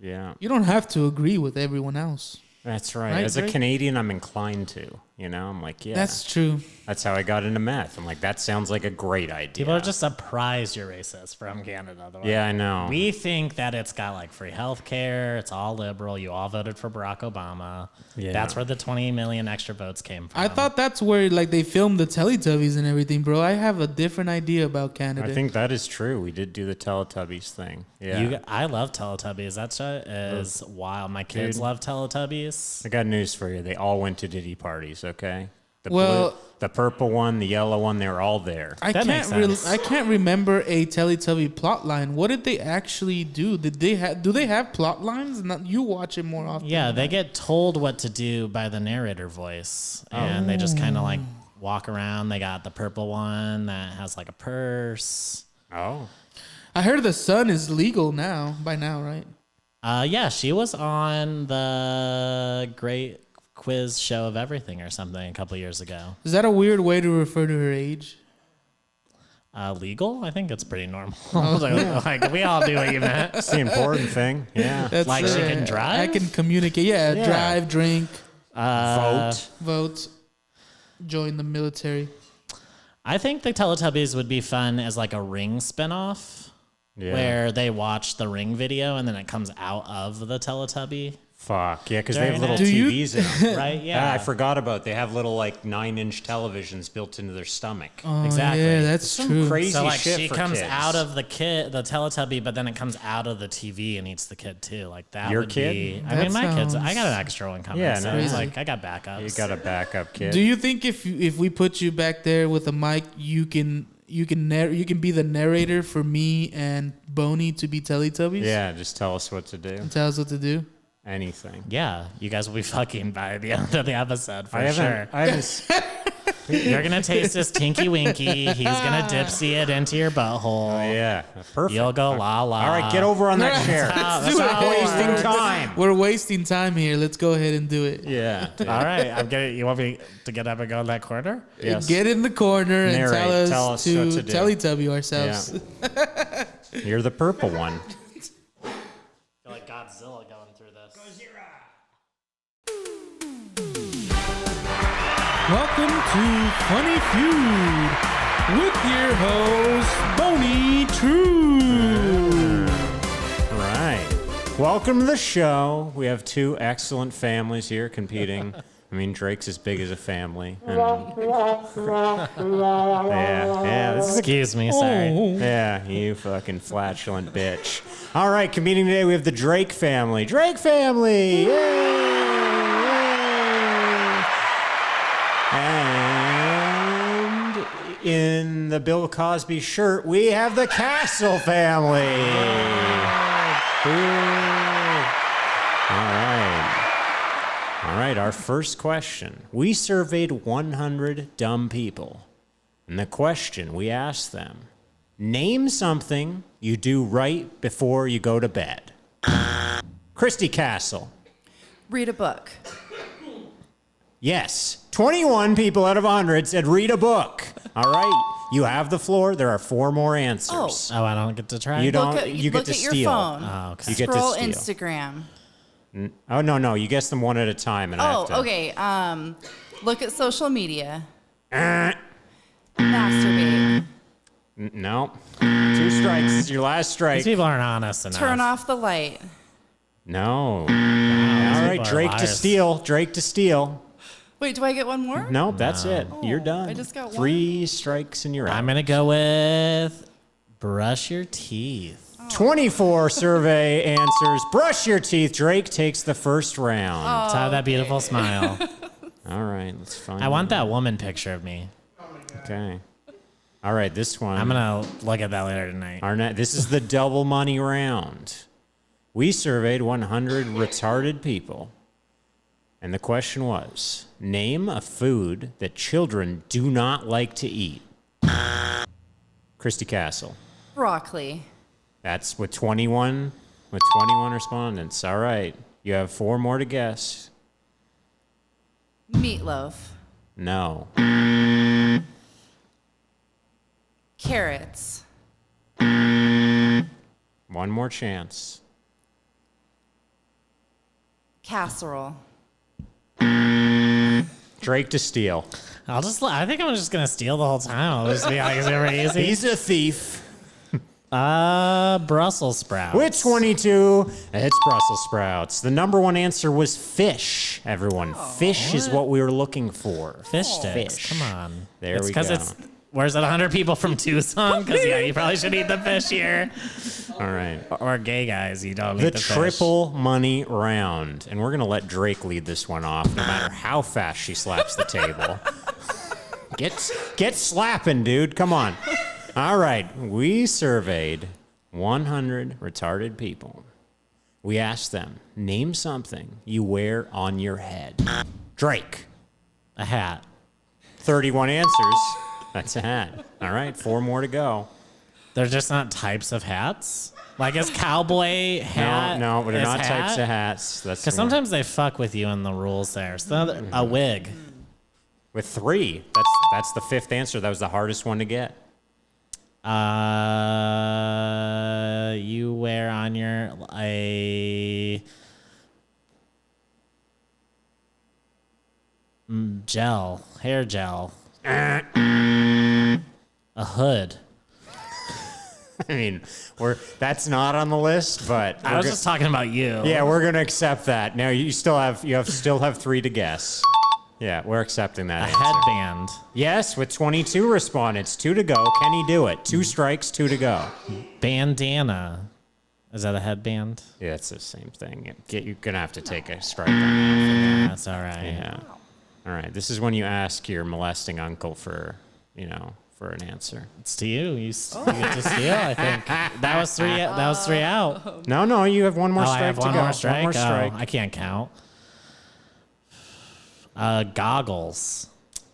You don't have to agree with everyone else. That's right. Right, As a right. Canadian, I'm inclined to. You know, I'm like, yeah. That's true. That's how I got into meth. I'm like, that sounds like a great idea. People are just surprised you're racist from Canada. Yeah, I know. We think that it's got like free health care. It's all liberal. You all voted for Barack Obama. Yeah. That's where the 20 million extra votes came from. I thought that's where like they filmed the Teletubbies and everything, bro. I have a different idea about Canada. I think that is true. We did do the Teletubbies thing. Yeah. I love Teletubbies. That shit is wild. My kids Dude. love Teletubbies. I got news for you. They all went to Diddy parties, okay? The Well- blue, the purple one, the yellow one, they were all there. I That makes sense. I can't remember a Teletubby plot line. What did they actually do? Do they have plot lines? You watch it more often. Yeah, they get told what to do by the narrator voice, and they just kind of like walk around. They got the purple one that has like a purse. Oh. I heard the sun is legal now. By now, right? Yeah, she was on the Great Quiz Show of Everything or something a couple years ago. Is that a weird way to refer to her age? Legal? I think it's pretty normal. like we all do what you meant. That's the important thing. Yeah. That's, Like she can drive? I can communicate. Yeah, Yeah. drive, drink, Vote. vote, join the military. I think the Teletubbies would be fun as like a Ring spinoff. Yeah. Where they watch the Ring video and then it comes out of the Teletubby Fuck yeah, because they have During little it. Do you- TVs in them. Right? Yeah. I forgot about. They have little like 9-inch televisions built into their stomach. Oh, Exactly. Yeah, that's Some true. crazy So like shit she for comes kids. out of the Teletubby, but then it comes out of the TV and eats the kid too. Like that. Your would kid? Be, I That mean, my kids. I sounds- got an extra one coming. Yeah, so no, it's yeah. like I got backups. You got a backup kid. Do you think if we put you back there with a mic, you can be the narrator for me and Bony to be Teletubbies? Yeah, just tell us what to do. Tell us what to do. Anything. Yeah, you guys will be fucking by the end of the episode for I sure. haven't. You're gonna taste this Tinky Winky. He's gonna dipsy it into your butthole. Oh, yeah, perfect. You'll go la la. All right, get over on that chair. That's how it Wasting works. time. We're wasting time here. Let's go ahead and do it. Yeah. dude. All right, I'm getting. You want me to get up and go in that corner? Yes. Get in the corner and Narrate. tell us Tell to, us what to do. Teletubby ourselves. Yeah. You're the purple one. I feel like Godzilla going through this. Welcome to Funny Feud with your host, Bony Truhn. Right. Welcome to the show. We have two excellent families here competing. I mean, Drake's as big as a family. And yeah, this is Excuse me, sorry. yeah, you fucking flatulent bitch. All right, competing today, we have the Drake family. Drake family! Yay! And in the Bill Cosby shirt, we have the Castle family. All right, our first question. We surveyed 100 dumb people. And the question we asked them, name something you do right before you go to bed. Christy Castle. Read a book. Yes, 21 people out of 100 said read a book. All right, you have the floor. There are 4 more answers. Oh, I don't get to try. You don't. Look at, you get look to at steal. your phone. Oh, okay. You get to Scroll steal. Instagram. Oh no, you guess them one at a time, and I Oh, have to. okay. Look at social media. Masturbate. No, 2 strikes. This is your last strike. These people aren't honest enough. Turn off the light. No. Wow, All these right, people are Drake to liars. steal. Drake to steal. Wait, do I get one more? Nope, that's it. You're done. I just got 3 strikes and you're out. I'm gonna go with brush your teeth. 24 survey answers. Brush your teeth. Drake takes the first round. Let's have that beautiful smile. All right, let's find. I want that woman picture of me. Okay. All right, this one. I'm gonna look at that later tonight. This is the double money round. We surveyed 100 retarded people. And the question was, name a food that children do not like to eat. Christy Castle. Broccoli. That's with 21 respondents. All right. You have 4 more to guess. Meatloaf. No. Carrots. 1 more chance. Casserole. Drake to steal. I think I'm just gonna steal the whole time. I'll just be like, super easy. He's a thief. Brussels sprouts. With 22, it's Brussels sprouts. The number 1 answer was fish, everyone. Fish is what we were looking for. Fish sticks. Fish. Come on. There it's we go. Where's that 100 people from Tucson? Because yeah, you probably should eat the fish here. All right. Or gay guys, you don't The eat the fish. triple money round. And we're going to let Drake lead this one off, no matter how fast she slaps the table. Get slapping, dude. Come on. All right. We surveyed 100 retarded people. We asked them, name something you wear on your head. Drake. A hat. 31 answers. That's a hat. All right. 4 more to go. They're just not types of hats. Like is cowboy hat? No, but they're is not hat? types of hats. That's Because sometimes they fuck with you in the rules there. So a wig. with 3. That's the 5th answer. That was the hardest one to get. You wear on your hair gel, a hood. I mean, that's not on the list, but I was just talking about you. yeah, we're gonna accept that. Now you still have 3 to guess. Yeah, we're accepting that A answer. headband. Yes, with 22 respondents, 2 to go. Can he do it? 2 strikes, 2 to go. Bandana. Is that a headband? Yeah, it's the same thing. You're gonna have to take a strike on that. That's all right. Yeah. All right. This is when you ask your molesting uncle for an answer. It's to you. You get to steal, I think. That was three out. No, you have one more Oh, strike I have to one go. more strike? One more strike. Oh, I can't count. Goggles.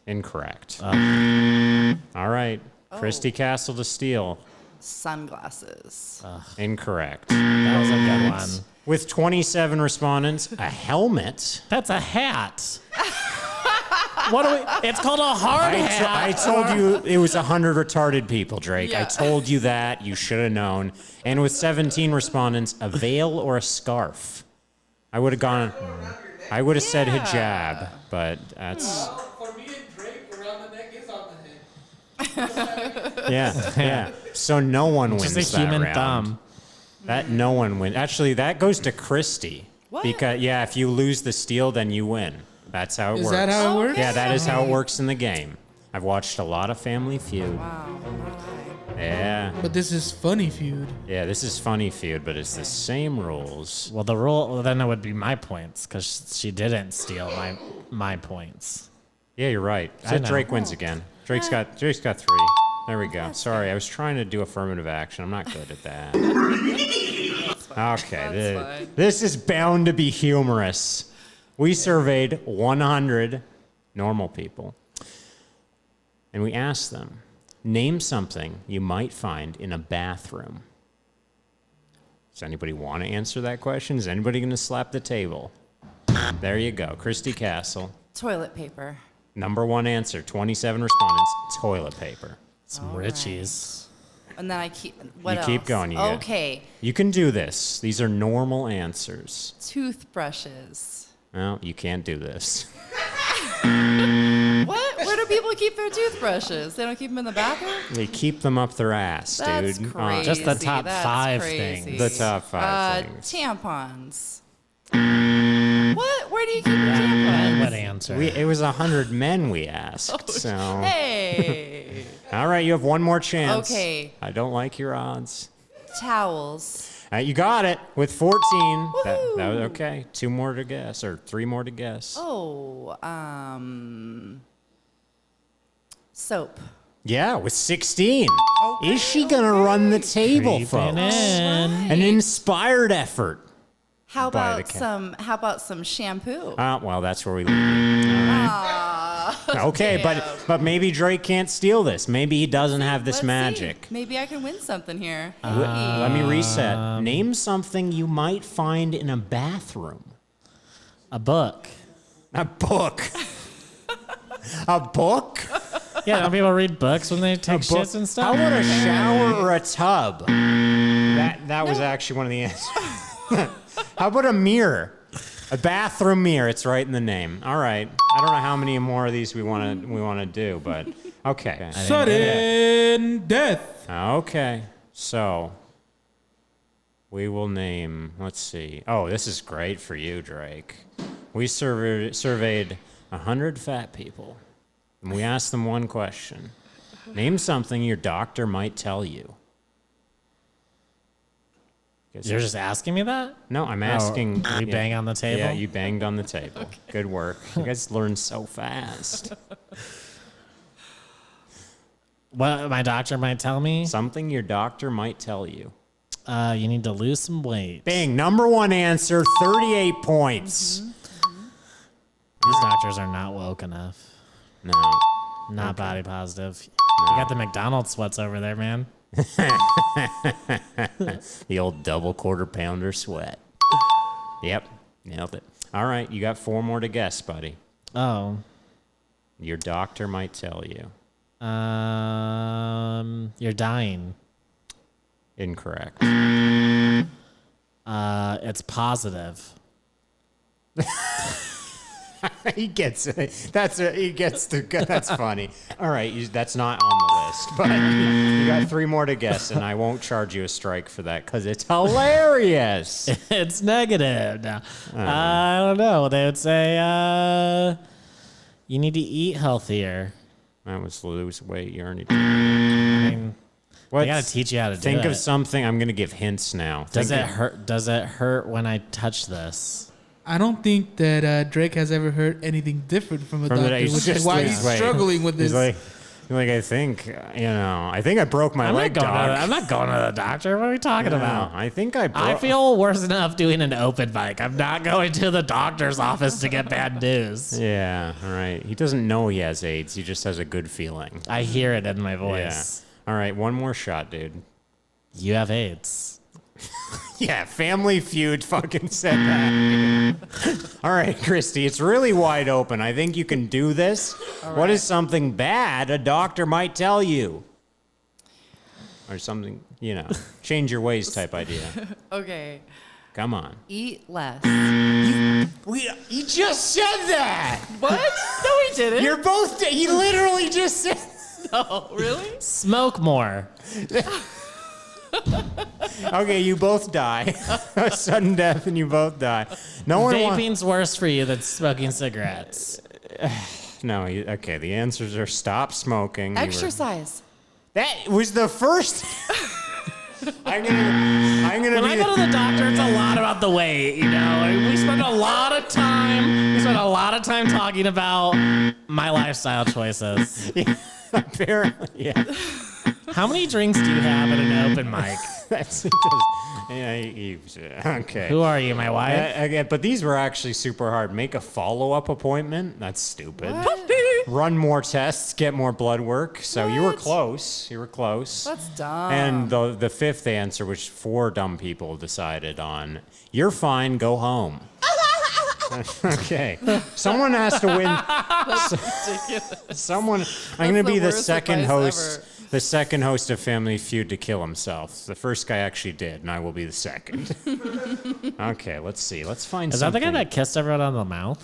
Incorrect. All right. Christy Castle to steal. Sunglasses. Incorrect. That was a good one. With 27 respondents, a helmet. That's a hat. What do we? It's called a hard hat. I told you it was 100 retarded people, Drake. I Yeah. told you that. You should have known. And with 17 respondents, a veil or a scarf. I would have said hijab, but that's... For me and Drake, around the neck is on the head. Yeah. So no one wins Just a that human round. thumb. That no one wins. Actually, that goes to Christy. What? Because if you lose the steal, then you win. That's how it works. Is that how it works? Yeah, that is how it works in the game. I've watched a lot of Family Feud. Wow. Yeah. But this is Funny Feud. Yeah, this is Funny Feud, but it's the same rules. Well, the rule then it would be my points because she didn't steal my points. Yeah, you're right. I So know. Drake wins again. Drake's got 3. There we go. Sorry, I was trying to do affirmative action. I'm not good at that. Okay, fine. this is bound to be humorous. We surveyed 100 normal people, and we asked them, name something you might find in a bathroom. Does anybody want to answer that question? Is anybody going to slap the table? There you go. Christy Castle. Toilet paper. Number 1 answer, 27 respondents, toilet paper. Some All Richies. And then I keep. What You else? keep going, you get- Okay. You can do this. These are normal answers. Toothbrushes. Well, you can't do this. What? Where do people keep their toothbrushes? They don't keep them in the bathroom? They keep them up their ass, That's dude. crazy. Just the top That's 5 crazy. things. The top 5 things. Tampons. What? Where do you keep your tampons? What answer? It was 100 men we asked. So, Hey. all right, you have one more chance. Okay. I don't like your odds. Towels. You got it with 14. That was Woohoo. okay. 2 more to guess, or 3 more to guess. Oh, soap. Yeah, with 16. Is she gonna run the table, Creeping folks? in. An inspired effort. How By the about ca- how about some shampoo? Well, that's where we leave it. All right. Okay, damn. but maybe Drake can't steal this. Maybe he doesn't have this Let's see. magic. Maybe I can win something here. Let me reset. Name something you might find in a bathroom. A book. A book. A book? Yeah, don't people read books when they take Book. shits and stuff? How about a shower or a tub? That was actually one of the answers. How about a mirror? A bathroom mirror. It's right in the name. All right. I don't know how many more of these we want to do, but okay. Sudden death. Okay. So we will name. Let's see. Oh, this is great for you, Drake. We surveyed 100 fat people, and we asked them one question: name something your doctor might tell you. You're just asking me that? No, I'm asking. We bang on the table? Yeah, you banged on the table. Okay. Good work. You guys learn so fast. What my doctor might tell me? Something your doctor might tell you. You need to lose some weight. Bang, number 1 answer, 38 points. These doctors are not woke enough. No. Not body positive. You got the McDonald's sweats over there, man. The old double quarter pounder sweat. Yep, nailed it. All right, you got 4 more to guess, buddy. Oh. Your doctor might tell you. You're dying. Incorrect. It's positive. He gets it. That's funny. All right, that's not on the list, but you got 3 more to guess, and I won't charge you a strike for that because it's hilarious. It's negative. No. I don't know. They would say you need to eat healthier. That was lose weight. You already. I mean, they gotta teach you how to do it. Think of something. I'm gonna give hints now. Does it hurt? Does it hurt when I touch this? I don't think that Drake has ever heard anything different from a doctor, which is why he's struggling with this. He's like, I think, I think I broke my leg, dog. I'm not going to the doctor. What are we talking about? I think I broke. I feel worse enough doing an open mic. I'm not going to the doctor's office to get bad news. Yeah, all right. He doesn't know he has AIDS. He just has a good feeling. I hear it in my voice. Yeah. All right, one more shot, dude. You have AIDS. Yeah, Family Feud fucking said that. All right, Christy, it's really wide open. I think you can do this. What is something bad a doctor might tell you? Or something, change your ways type idea. Okay. Come on. Eat less. He just said that. What? No, he didn't. You're both. He literally just said. Oh, really? Smoke more. Okay, you both die. Sudden death, and you both die. No one. Vaping's worse for you than smoking cigarettes. No. Okay. The answers are stop smoking. Exercise. That was the first. I'm gonna. When I go to the doctor, it's a lot about the weight. We spend a lot of time. We spend a lot of time talking about my lifestyle choices. Yeah, apparently, yeah. How many drinks do you have at an open mic? Okay. Who are you, my wife? But these were actually super hard. Make a follow-up appointment. That's stupid. Run more tests, get more blood work. So you were close. That's dumb. And the fifth answer, which 4 dumb people decided on, you're fine, go home. Okay. Someone has to win. Someone. I'm going to be the second host. Ever. The second host of Family Feud to kill himself. The first guy actually did, and I will be the second. Okay, let's see. Let's find Is something. that the guy that kissed everyone on the mouth?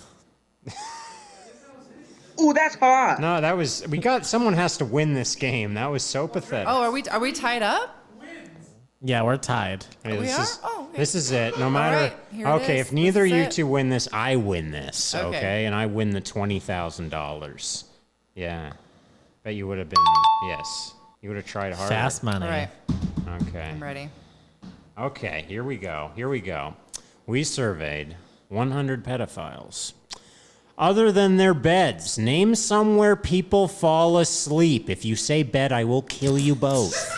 Ooh, that's hot. No, that was. Someone has to win this game. That was so pathetic. Oh, are we tied up? Yeah, we're tied. Hey, We this are? is- Oh, okay. This is it. No matter. right, here it Okay, is. if neither This is you it. two win this, I win this. Okay. Okay, and I win the $20,000. Yeah, bet you would have been. Yes, you would have tried harder. Fast money. All right. Okay. I'm ready. Okay, here we go. We surveyed 100 pedophiles. Other than their beds, name somewhere people fall asleep. If you say bed, I will kill you both.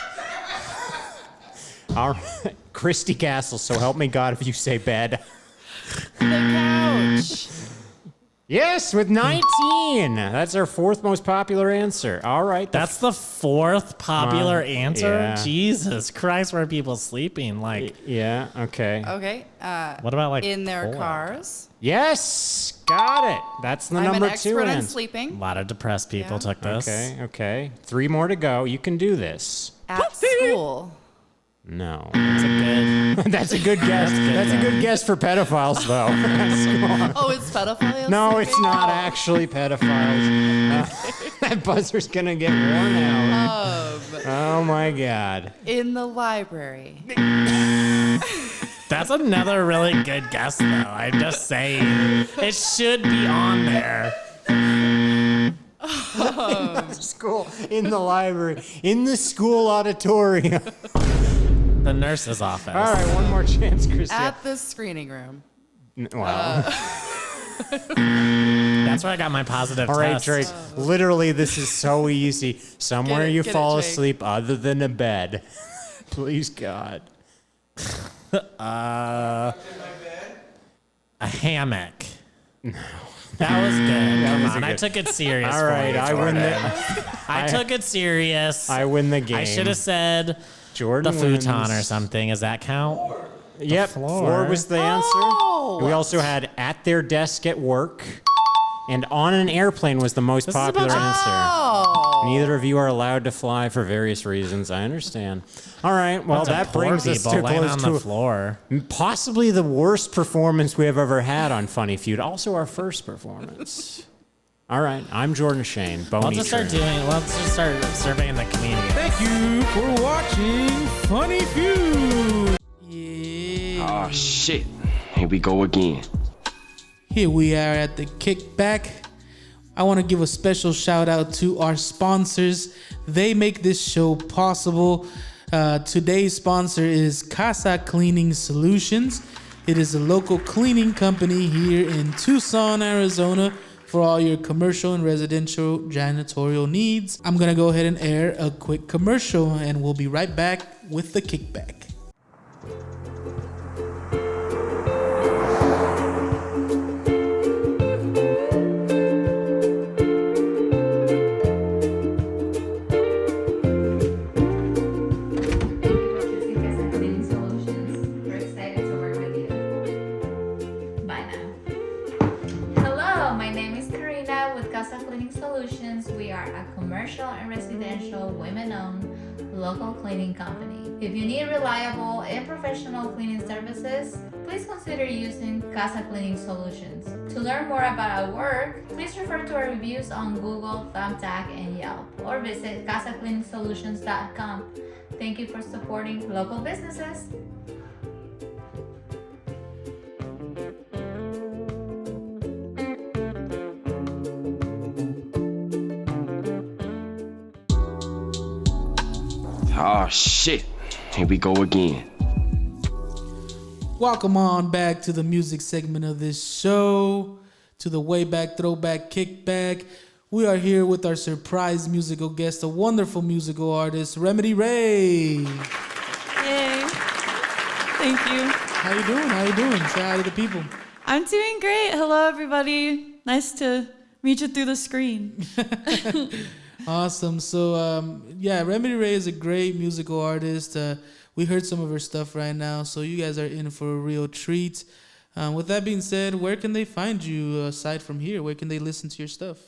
All right. Christy Castle, so help me God if you say bed. The couch. Yes, with 19. That's our 4th most popular answer. All right. That's the 4th popular answer? yeah. Jesus Christ, where are people sleeping? Like, Yeah, okay. Okay. what about like In their four? cars. Yes, got it. That's the I'm number an 2 expert on answer. A sleeping. lot of depressed people Yeah. took this. Okay. 3 more to go. You can do this. At school. No. It's a good. That's a good guess. That's a good guess for pedophiles, though. Oh, it's pedophilia? No, it's sleeping? not actually pedophiles. That buzzer's gonna get worn out. Oh my God. In the library. That's another really good guess, though. I'm just saying. It should be on there. School, in the library, in the school auditorium. The nurse's office. All right, one more chance, Christy. At the screening room. Wow. That's where I got my positive All right, test. Drake. Literally, this is so easy. Somewhere you get it, fall Jake. asleep other than a bed. Please, God. A hammock. No. That was good. Come on, I took it serious. All right, I win I took it serious. I win the game. I should have said Jordan the futon wins. or something. Does that count? Yep, floor. 4 was the answer. Oh. We also had at their desk at work, and on an airplane was the most This is a popular bunch of- answer. Oh. Neither of you are allowed to fly for various reasons. I understand. All right, well, Bunch of that poor brings us people to laying close on to the floor. possibly the worst performance we have ever had on Funny Feud. Also, our first performance. All right, I'm Jordan Cheyne. Bony Let's just start surveying the comedians. Thank you for watching Funny Feud. Yeah. Oh shit. Here we go again. Here we are at the Kickback. I want to give a special shout out to our sponsors. They make this show possible. Today's sponsor is Casa Cleaning Solutions. It is a local cleaning company here in Tucson, Arizona, for all your commercial and residential janitorial needs. I'm gonna go ahead and air a quick commercial and we'll be right back with the Kickback. Commercial and residential women-owned local cleaning company. If you need reliable and professional cleaning services, please consider using Casa Cleaning Solutions. To learn more about our work, please refer to our reviews on Google, Thumbtack, and Yelp, or visit casacleaningsolutions.com. Thank you for supporting local businesses. Oh shit. Here we go again. Welcome on back to the music segment of this show, to the wayback, throwback, kickback. We are here with our surprise musical guest, a wonderful musical artist, Remedy Ray. Yay. Thank you. How you doing? How you doing? Say hi to the people. I'm doing great. Hello, everybody. Nice to meet you through the screen. Awesome. So, Remedy Ray is a great musical artist. We heard some of her stuff right now, so you guys are in for a real treat. With that being said, where can they find you aside from here? Where can they listen to your stuff?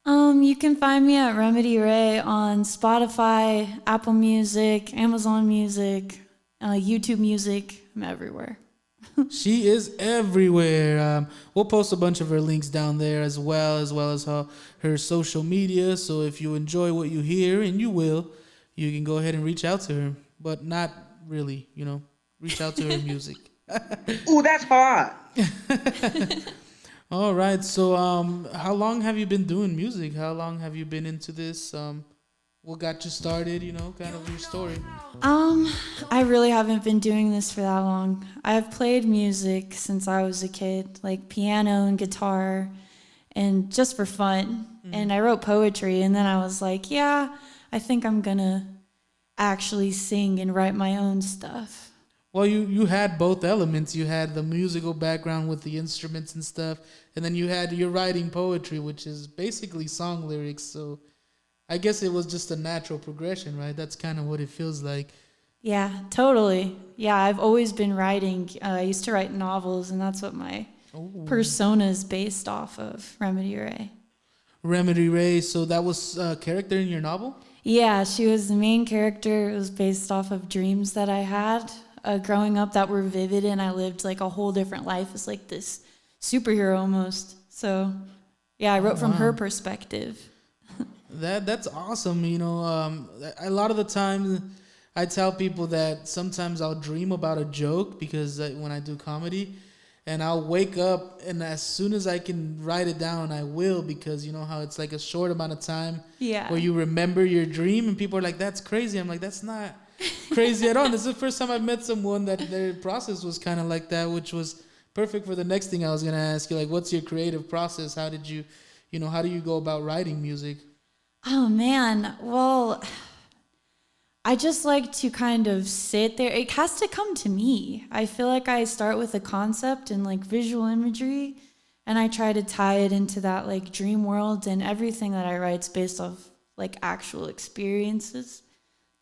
You can find me at Remedy Ray on Spotify, Apple Music, Amazon Music, YouTube Music. I'm everywhere. She is everywhere. We'll post a bunch of her links down there as well as her social media. So if you enjoy what you hear, and you will, you can go ahead and reach out to her. But not really, reach out to her music. Ooh, that's hot. All right. So how long have you been doing music? How long have you been into this? What got you started, kind of your story? I really haven't been doing this for that long. I've played music since I was a kid, like piano and guitar, and just for fun. Mm-hmm. And I wrote poetry, and then I was like, yeah, I think I'm gonna actually sing and write my own stuff. Well, you had both elements. You had the musical background with the instruments and stuff, and then you had your writing poetry, which is basically song lyrics. So I guess it was just a natural progression, right? That's kind of what it feels like. Yeah, totally. Yeah, I've always been writing. I used to write novels, and that's what my persona is based off of, Remedy Ray. Remedy Ray, so that was a character in your novel? Yeah, she was the main character. It was based off of dreams that I had growing up that were vivid, and I lived like a whole different life as like this superhero almost. So, yeah, I wrote from her perspective. That's awesome. A lot of the time I tell people that sometimes I'll dream about a joke because when I do comedy, and I'll wake up and as soon as I can write it down, I will, because you know how it's like a short amount of time where you remember your dream and people are like, that's crazy. I'm like, that's not crazy at all. This is the first time I've met someone that their process was kind of like that, which was perfect for the next thing I was going to ask you. Like, what's your creative process? How did you, how do you go about writing music? Oh, man. Well, I just like to kind of sit there. It has to come to me. I feel like I start with a concept and like visual imagery, and I try to tie it into that like dream world, and everything that I write's based off like actual experiences.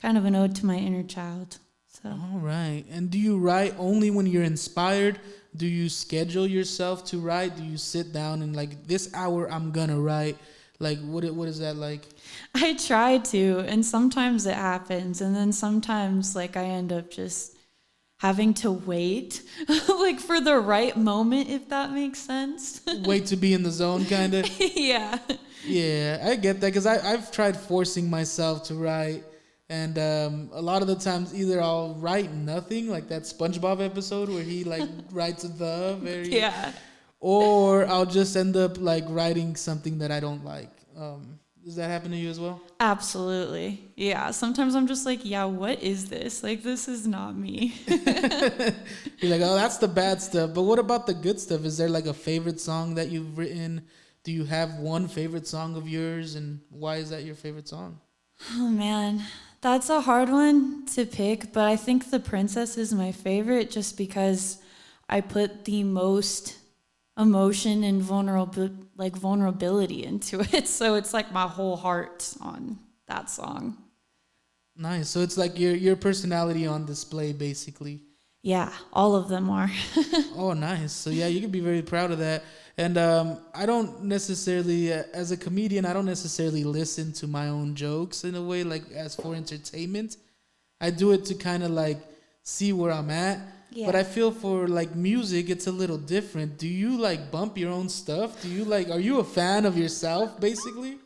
Kind of an ode to my inner child. So. All right. And do you write only when you're inspired? Do you schedule yourself to write? Do you sit down and like, this hour I'm gonna write? Like, what is that like? I try to, and sometimes it happens, and then sometimes like I end up just having to wait like for the right moment, if that makes sense. Wait to be in the zone, kind of. Yeah. Yeah, I get that because I've tried forcing myself to write, and a lot of the times either I'll write nothing, like that SpongeBob episode where he like writes the very, Yeah. or I'll just end up like writing something that I don't like. Does that happen to you as well? Absolutely. Yeah. Sometimes I'm just like, yeah, what is this? Like, this is not me. You're like, oh, that's the bad stuff. But what about the good stuff? Is there like a favorite song that you've written? Do you have one favorite song of yours, and why is that your favorite song? Oh, man. That's a hard one to pick, but I think The Princess is my favorite just because I put the most emotion and vulnerability into it. So it's like my whole heart on that song. Nice. So it's like your personality on display, basically. Yeah, all of them are. Oh, nice. So yeah, you can be very proud of that. And I don't necessarily, as a comedian, I don't necessarily listen to my own jokes in a way, like as for entertainment. I do it to kind of like see where I'm at. Yeah. But I feel for like music, it's a little different. Do you like bump your own stuff? Do you like, are you a fan of yourself, basically?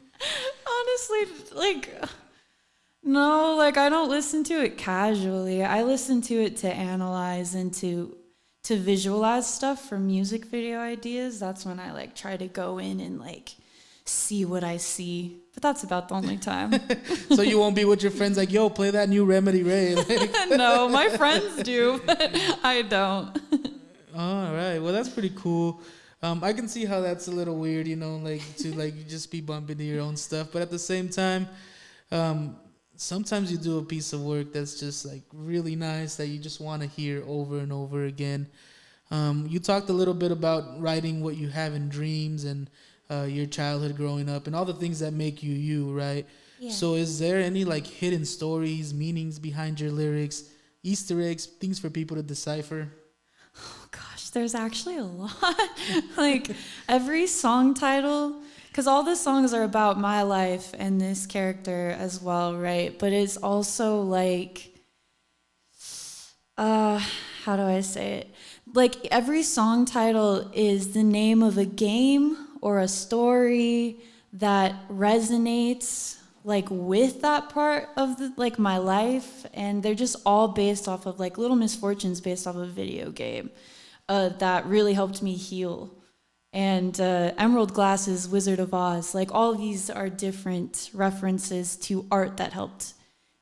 Honestly, like, no, like I don't listen to it casually. I listen to it to analyze and to visualize stuff for music video ideas. That's when I like try to go in and like see what I see. But that's about the only time. So you won't be with your friends like, yo, play that new Remedy Ray. Like, no, my friends do, but I don't. All right. Well, that's pretty cool. I can see how that's a little weird, you know, like to like just be bumping to your own stuff. But at the same time, sometimes you do a piece of work that's just like really nice that you just want to hear over and over again. You talked a little bit about writing what you have in dreams and your childhood growing up and all the things that make you you, right? Yeah. So is there any like hidden stories, meanings behind your lyrics, Easter eggs, things for people to decipher? Oh gosh, there's actually a lot. Like every song title, because all the songs are about my life and this character as well, right? But it's also like, how do I say it? Like every song title is the name of a game or a story that resonates like with that part of the, like my life, and they're just all based off of like little misfortunes based off of a video game that really helped me heal. And Emerald Glasses, Wizard of Oz, like all of these are different references to art that helped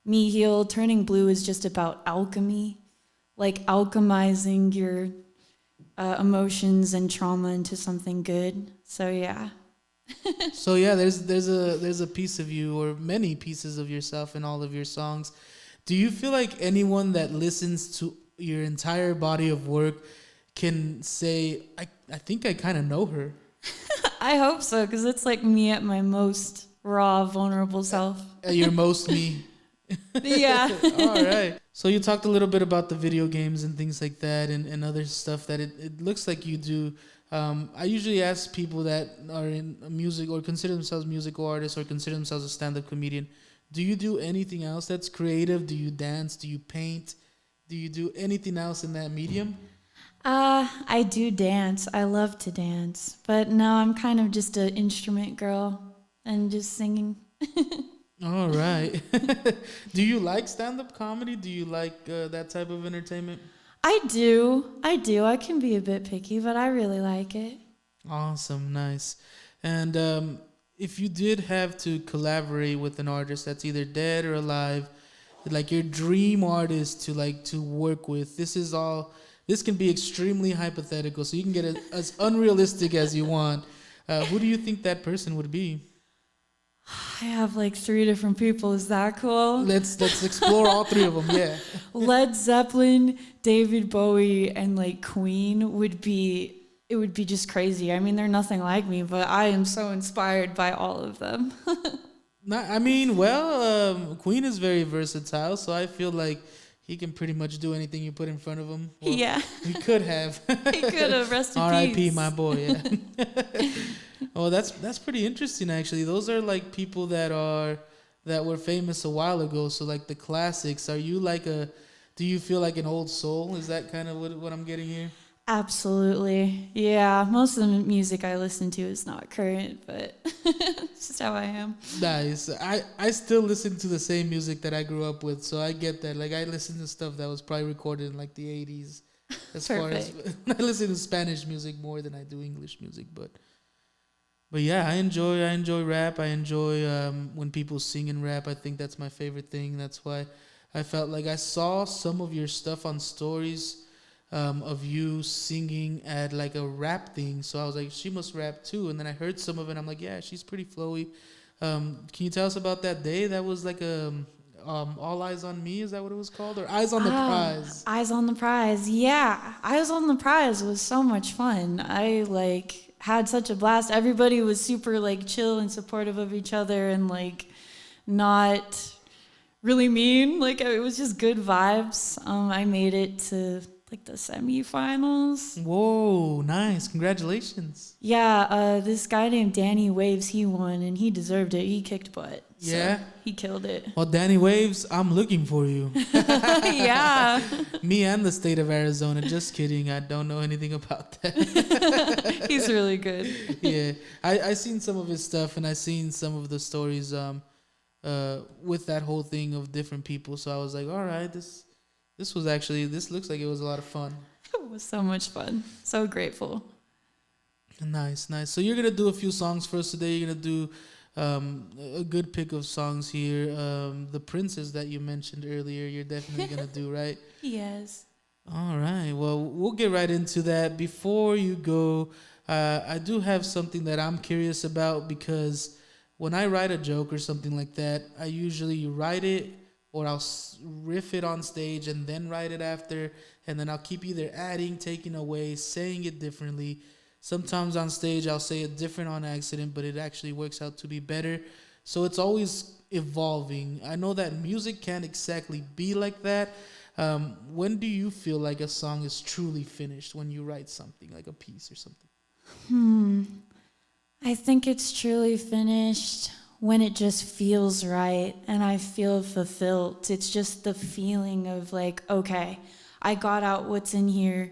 me heal. Turning Blue is just about alchemy, like alchemizing your emotions and trauma into something good. So yeah. So yeah, there's a piece of you or many pieces of yourself in all of your songs. Do you feel like anyone that listens to your entire body of work can say, I think I kind of know her? I hope so, because it's like me at my most raw, vulnerable self. Your most me. Yeah. All right. So you talked a little bit about the video games and things like that and other stuff that it looks like you do. I usually ask people that are in music or consider themselves musical artists or consider themselves a stand-up comedian, do you do anything else that's creative? Do you dance? Do you paint? Do you do anything else in that medium? I do dance. I love to dance. But no, I'm kind of just an instrument girl and just singing. All right. Do you like stand-up comedy? Do you like that type of entertainment? I do. I can be a bit picky, but I really like it. Awesome. Nice. And if you did have to collaborate with an artist that's either dead or alive, like your dream artist to work with, this can be extremely hypothetical, so you can get it as unrealistic as you want. Who do you think that person would be? I have like 3 different people. Is that cool? Let's explore all 3 of them. Yeah. Led Zeppelin, David Bowie, and like Queen would be just crazy. I mean, they're nothing like me, but I am so inspired by all of them. Queen is very versatile, so I feel like he can pretty much do anything you put in front of him. Well, yeah. He could have. He could have. Rest in peace. R.I.P. my boy. Yeah. Oh, that's pretty interesting, actually. Those are like people that were famous a while ago. So like the classics. Are you like Do you feel like an old soul? Is that kind of what I'm getting here? Absolutely. Yeah, most of the music I listen to is not current, but it's just how I am. Nice. I still listen to the same music that I grew up with, so I get that. Like, I listen to stuff that was probably recorded in like the 80s. As far as I listen to Spanish music more than I do English music, but yeah, I enjoy rap. I enjoy when people sing and rap. I think that's my favorite thing. That's why I felt like I saw some of your stuff on stories of you singing at like a rap thing. So I was like, she must rap too. And then I heard some of it. I'm like, yeah, she's pretty flowy. Can you tell us about that day? That was like All Eyes on Me. Is that what it was called? Or Eyes on the Prize? Eyes on the Prize. Yeah, Eyes on the Prize was so much fun. I like had such a blast. Everybody was super like chill and supportive of each other and like not really mean. Like it was just good vibes. I made it to like the semifinals. Whoa, nice. Congratulations. Yeah, this guy named Danny Waves, he won and he deserved it. He kicked butt. Yeah. So he killed it. Well, Danny Waves, I'm looking for you. Yeah. Me and the state of Arizona. Just kidding. I don't know anything about that. He's really good. Yeah. I seen some of his stuff and I seen some of the stories with that whole thing of different people. So I was like, all right, this looks like it was a lot of fun. It was so much fun. So grateful. Nice. So you're going to do a few songs for us today. You're going to do a good pick of songs here. The Princess that you mentioned earlier, you're definitely going to do, right? Yes. All right. Well, we'll get right into that. Before you go, I do have something that I'm curious about because when I write a joke or something like that, I usually write it or I'll riff it on stage and then write it after, and then I'll keep either adding, taking away, saying it differently. Sometimes on stage I'll say it different on accident, but it actually works out to be better. So it's always evolving. I know that music can't exactly be like that. When do you feel like a song is truly finished? When you write something, like a piece or something? I think it's truly finished when it just feels right and I feel fulfilled. It's just the feeling of like, okay, I got out what's in here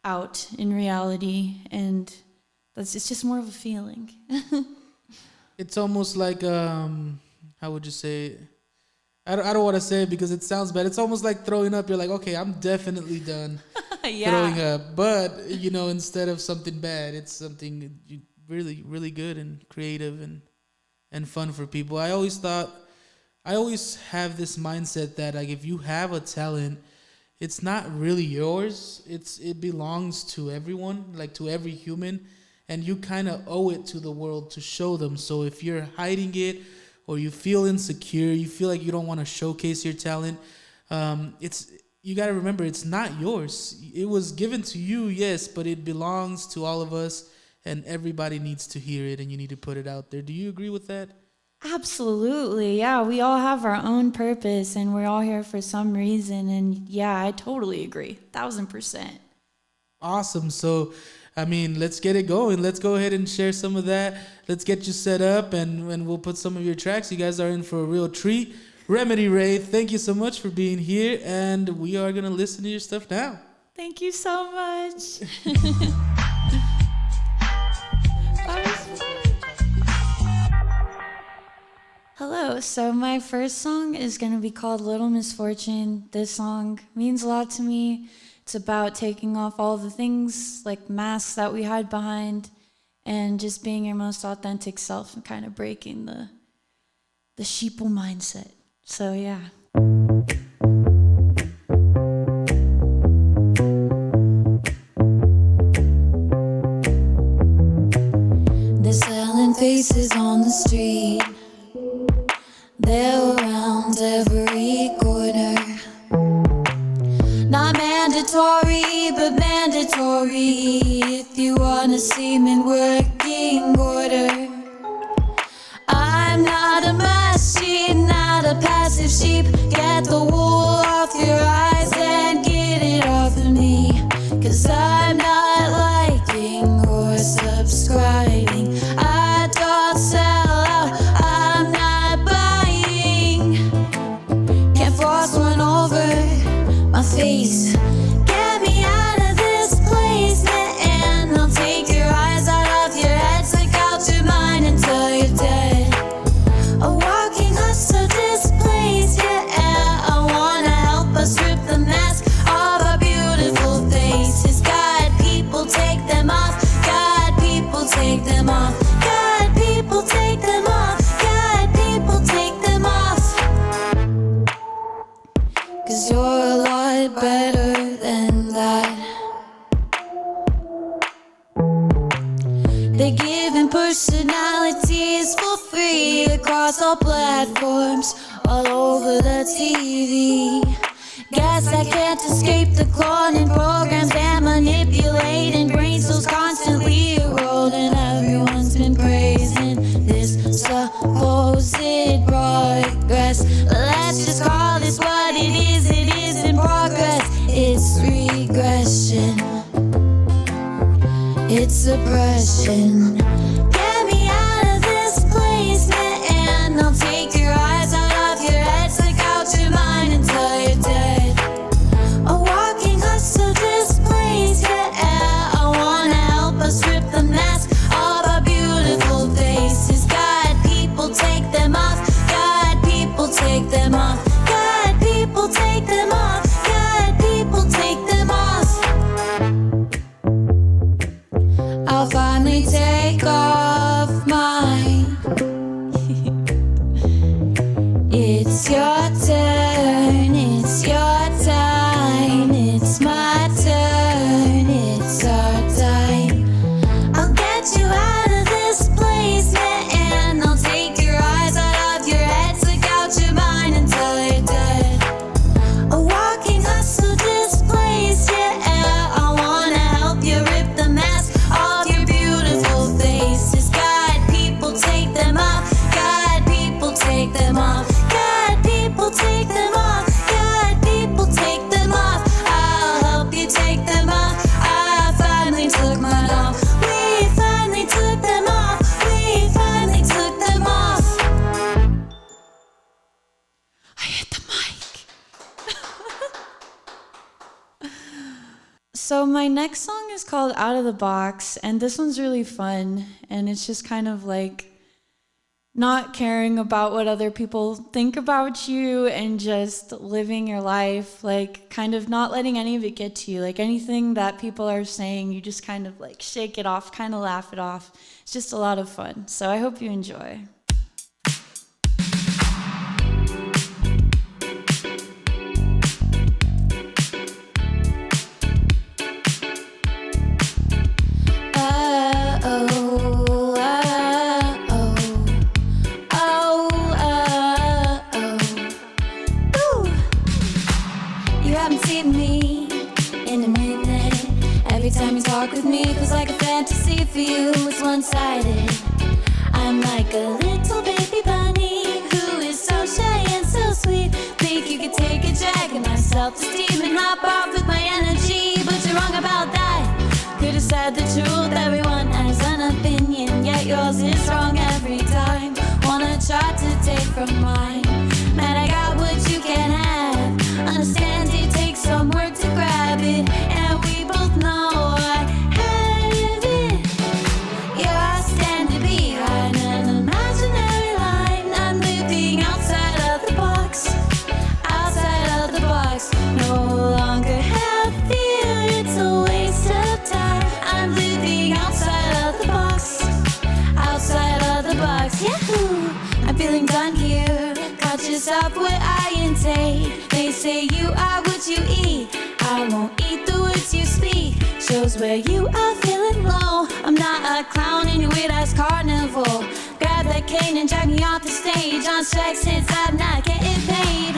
out in reality, and it's just more of a feeling. It's almost like how would you say it? I don't want to say it because it sounds bad. It's almost like throwing up. You're like, okay, I'm definitely done throwing up. But instead of something bad, it's something really, really good and creative and fun for people. I always have this mindset that like if you have a talent, it's not really yours. It belongs to everyone, like to every human, and you kind of owe it to the world to show them. So if you're hiding it or you feel insecure, you feel like you don't want to showcase your talent, you got to remember it's not yours. It was given to you, yes, but it belongs to all of us, and everybody needs to hear it, and you need to put it out there. Do you agree with that? Absolutely. Yeah, we all have our own purpose and we're all here for some reason. And yeah, I totally agree. 1000%. Awesome. So, let's get it going. Let's go ahead and share some of that. Let's get you set up and we'll put some of your tracks. You guys are in for a real treat. Remedy Ray, thank you so much for being here. And we are going to listen to your stuff now. Thank you so much. Hello, so my first song is going to be called Little Misfortune. This song means a lot to me. It's about taking off all the things, like masks that we hide behind, and just being your most authentic self and kind of breaking the sheeple mindset. So yeah. They're selling faces on the street. They're around every corner. Not mandatory, but mandatory if you wanna see them in working order. I'm not a machine, not a passive sheep. Get the wool off your eyes and get it off of me. 'Cause I'm not liking or subscribing. I don't sell out, I'm not buying. Can't force one over my face. Get me out of this place, and I'll take your eyes out of your head, take out your mind until you're dead. A walking hustle displays, yeah, I wanna help us rip the mask off our beautiful faces. God, people take them off. God, people take them off. God, people take them off. God, people take them off. 'Cause you're a lot better than that. They're giving personalities for free across all platforms, all over the TV. Guess I can't escape the cloning programs and manipulating brain cells constantly eroding. Everyone's been praising this supposed progress. Let's just call this what it is. It isn't progress, it's regression. It's suppression. Get me out of this place, and I'll take your eyes out of your head, take out your mind until you're dead. A walking hustle displays, yeah, I wanna help us rip the mask off our beautiful faces. God, people take them off. God, people take them off. God, people take them off. God, people take them off. I'll finally take off mine. It's your turn, it's your time, it's my turn, it's our time. I'll get you out of this place, and I'll take your eyes out of your head, take out your mind until you're dead. A walking hustle displays, yeah, I wanna help you rip the mask off your beautiful faces. God, people take them off. God, people take them off. God, people take them off. God, people take them off. I'll help you take them off. I finally took mine off. We finally took them off. We finally took them off. I hit the mic. So my next song is called Out of the Box, and this one's really fun, and it's just kind of like not caring about what other people think about you and just living your life, like kind of not letting any of it get to you. Like anything that people are saying, you just kind of like shake it off, kind of laugh it off. It's just a lot of fun. So I hope you enjoy. You haven't seen me in a minute. Every time you talk with me, feels like a fantasy for you. It's one-sided. I'm like a little baby bunny who is so shy and so sweet. Think you could take a drag of my self-esteem and hop off with my energy, but you're wrong about that. Could've said the truth, everyone has an opinion, yet yours is wrong every time. Wanna try to take from mine. Man, I got what you can't have. Understand it takes some work to grab it, and we both know I have it. You're standing behind an imaginary line. I'm living outside of the box, outside of the box. No longer have fear, it's a waste of time. I'm living outside of the box, outside of the box. Yahoo! I'm feeling done here. Conscious of what I intake. They say you are what you eat. I won't eat the words you speak. Shows where you are feeling low. I'm not a clown in your weird ass carnival. Grab that cane and drag me off the stage. On strikes hits, I'm not getting paid.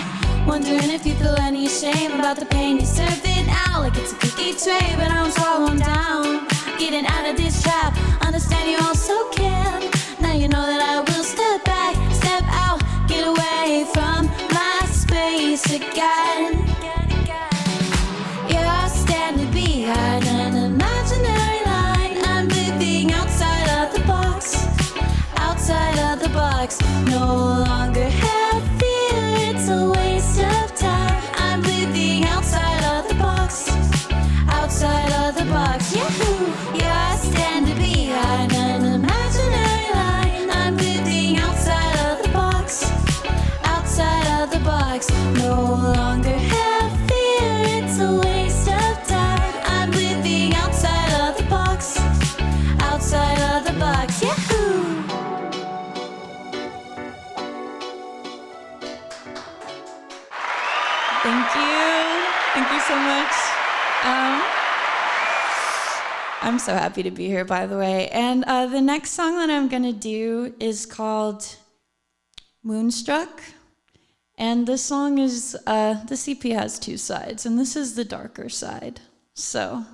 Wondering if you feel any shame about the pain you serve it out like it's a cookie tray, but I don't swallow them down. Getting out of this trap, understand you also can. Now you know that I will step back, step out, get away from my space again. You're standing behind an imaginary line. I'm living outside of the box, outside of the box. No longer have fear, it's a waste of time. I'm living outside No longer have fear, it's a waste of time. I'm living outside of the box, outside of the box, yahoo! Thank you so much. I'm so happy to be here, by the way. And the next song that I'm gonna do is called Moonstruck. And this song is, the CP has two sides, and this is the darker side. So,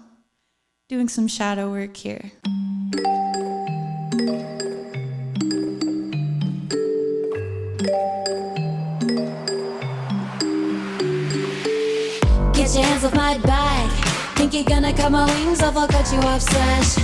doing some shadow work here. Get your hands off my back. Think you're gonna cut my wings off, I'll cut you off, slash.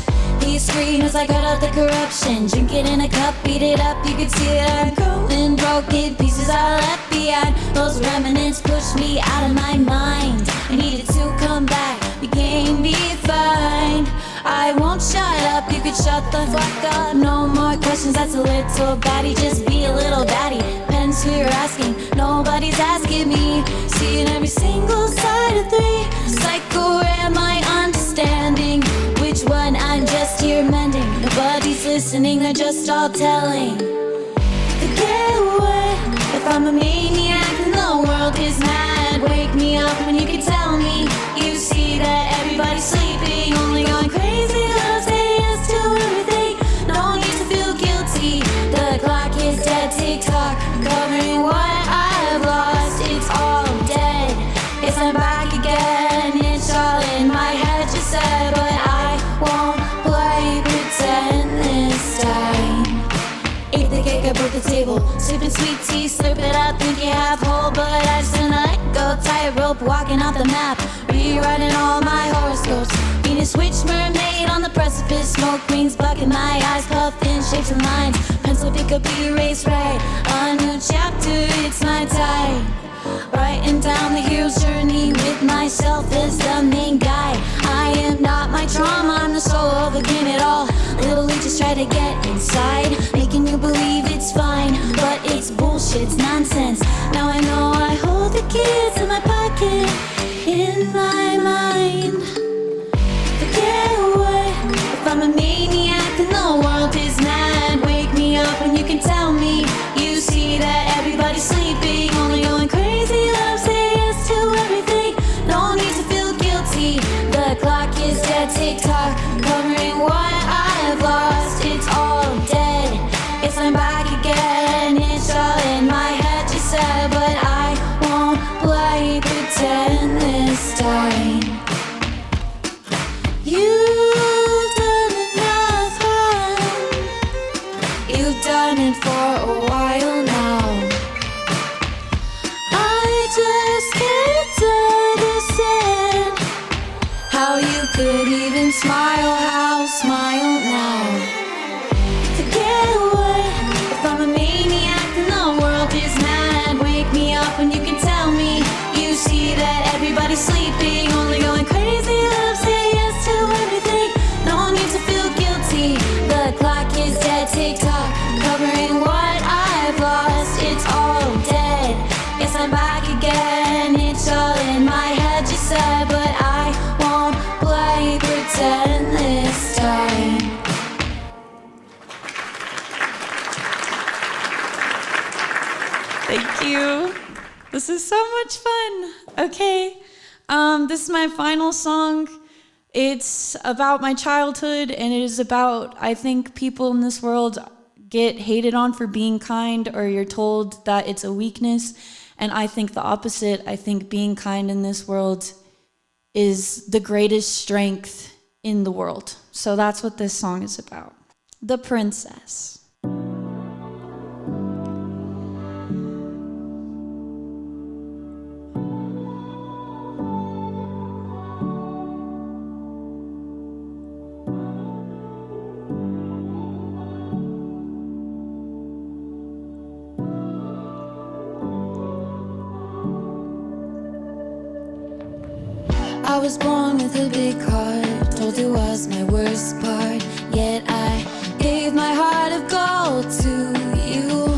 He screams as I cut out the corruption. Drink it in a cup, beat it up, you can see that I'm going broken pieces I left behind. Those remnants pushed me out of my mind. I needed to come back, became me fine. I won't shut up, you could shut the fuck up. No more questions, that's a little baddie. Just be a little baddie. Depends who you're asking, nobody's asking me. Seeing every single side of three. Psycho, or am I understanding? Which one I'm just here mending? Nobody's listening, they're just all telling. Forget what, if I'm a maniac and the world is mad. Wake me up when you can tell me. You see that everybody's sleeping, only going crazy. Love say yes to everything, no need to feel guilty. The clock is dead, tick-tock, covering what I've lost. It's all dead, yes, I'm back again. It's all in my head, just said, but I won't play pretend this time. Ate the cake, I broke the table. Sipping sweet tea, slurp it up, think you half whole, but I just didn't let go. Tightrope, walking off the map, rewriting all my horoscopes. Venus switch, mermaid on the precipice. Smoke rings blocking my eyes, puffing shapes and lines. Pencil pick up, erase, right. A new chapter, it's my time. Writing down the hero's journey with myself as the main guy. I am not my trauma, I'm the soul of the game at all. Little leeches try to get inside, making you believe it's fine, but it's bullshit, it's nonsense. Now I know I hold the kids in my pocket, in my mind. Forget what, if I'm a maniac and the world is mad. Wake me up when you can tell me. You see that everybody's sleeping, only going crazy. Love say yes to everything, no need to feel guilty. The clock is dead, tick-tock, covering what I've lost. It's all dead, yes, I'm back again. It's all in my head, just said, but I won't play pretend this time. You've done enough harm, you've done it for a while now. I just can't understand how you could even smile, how smile now. Forget what, if I'm a maniac and the world is mad. Wake me up when you can tell me. You see that everybody's sleeping, only going crazy. Love say yes to everything, no need to feel guilty. The clock is dead, tick-tock, covering what I've lost. It's all dead, yes, I'm back again. It's all in my head, just said, but I won't play pretend this time. Thank you. This is so much fun. Okay, this is my final song. It's about my childhood, and it is about, I think people in this world get hated on for being kind, or you're told that it's a weakness, and I think the opposite. I think being kind in this world is the greatest strength in the world. So that's what this song is about. The Princess. I was born with a big heart, told it was my worst part. Yet I gave my heart of gold to you.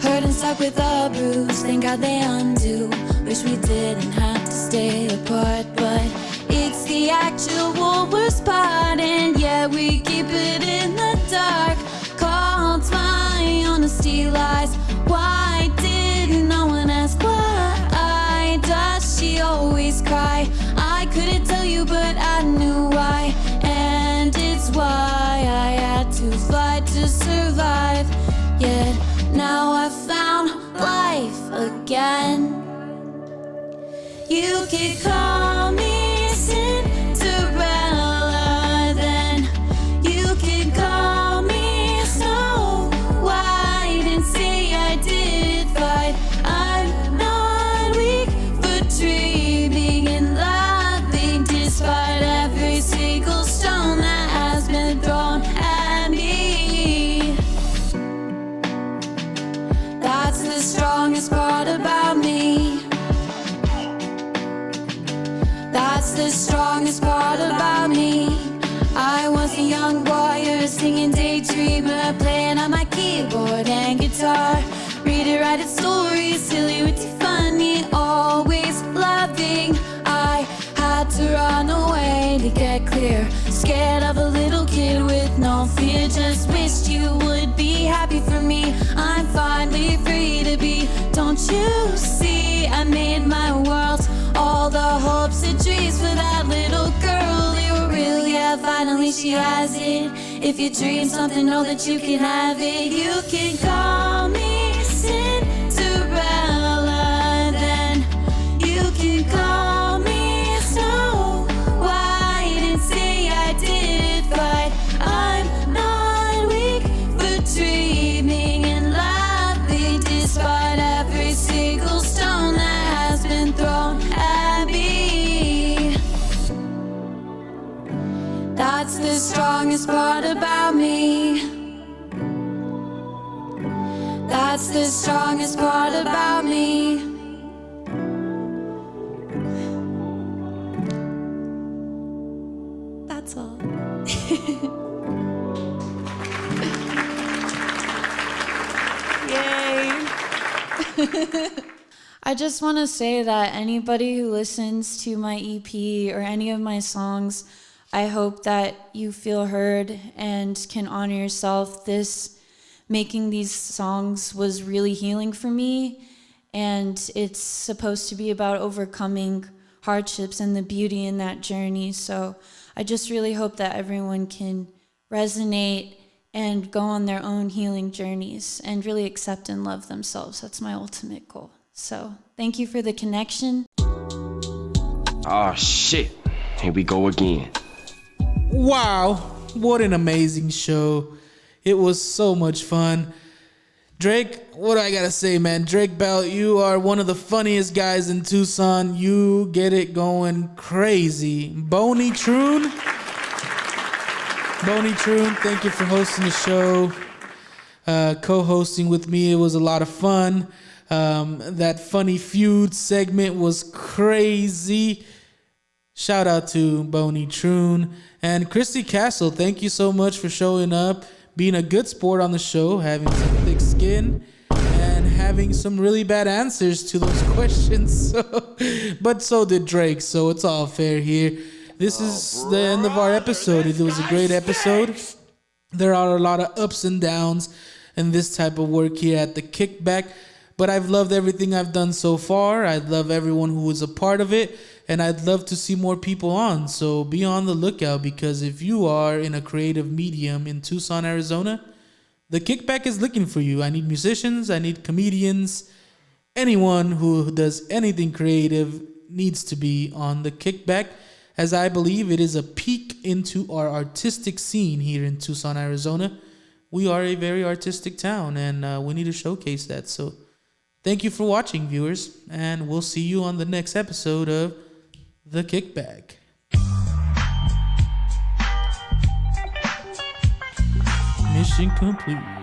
Hurt and stuck up with a bruise, thank God they undo. Wish we didn't have to stay apart, but it's the actual worst part, and yeah, we keep it in the dark. Called my honesty lies. Why did no one ask why? Does she always cry? I couldn't tell you, but I knew why, and it's why I had to fly to survive. Yet now I found life again. You could call me Cinderella, then you could call me Snow White and say I did fight. I'm not weak for dreaming and laughing, despite every single stone that has been thrown at me. That's the strongest part about me. That's the strongest part about me. I was a young warrior, singing daydreamer, playing on my keyboard and guitar, reading, writing stories, silly, witty, funny, always loving. I had to run away to get clear, scared of a little kid with no fear. Just wished you would be happy for me. I'm finally free to be. Don't you see? I made my world. All the hopes and dreams for that little girl, they were real, yeah, finally she has it. If you dream something, know that you can have it. You can call me Cinderella, then you can call me Snow White and say I did fight. I'm not weak for dreaming and laughing, despite every single stone that has been thrown at me. That's the strongest part about me. That's the strongest part about me. That's all. Yay. I just want to say that anybody who listens to my EP or any of my songs, I hope that you feel heard and can honor yourself. Making these songs was really healing for me, and it's supposed to be about overcoming hardships and the beauty in that journey. So I just really hope that everyone can resonate and go on their own healing journeys and really accept and love themselves. That's my ultimate goal. So thank you for the connection. Oh shit, here we go again. Wow, what an amazing show. It was so much fun. Drake, what do I gotta say, man? Drake Bell, you are one of the funniest guys in Tucson. You get it going crazy. Bony Truhn, thank you for hosting the show, co-hosting with me. It was a lot of fun. That funny feud segment was crazy. Shout out to Bony Truhn. And Christy Castle, thank you so much for showing up, being a good sport on the show, having some thick skin, and having some really bad answers to those questions. But so did Drake, so it's all fair here. This is the end of our episode. It was a great episode. There are a lot of ups and downs in this type of work here at the Kickback, but I've loved everything I've done so far. I love everyone who was a part of it, and I'd love to see more people on. So be on the lookout, because if you are in a creative medium in Tucson, Arizona, the Kickback is looking for you. I need musicians, I need comedians. Anyone who does anything creative needs to be on the Kickback, as I believe it is a peek into our artistic scene here in Tucson, Arizona. We are a very artistic town, and we need to showcase that. So thank you for watching, viewers, and we'll see you on the next episode of The Kickback. Mission complete.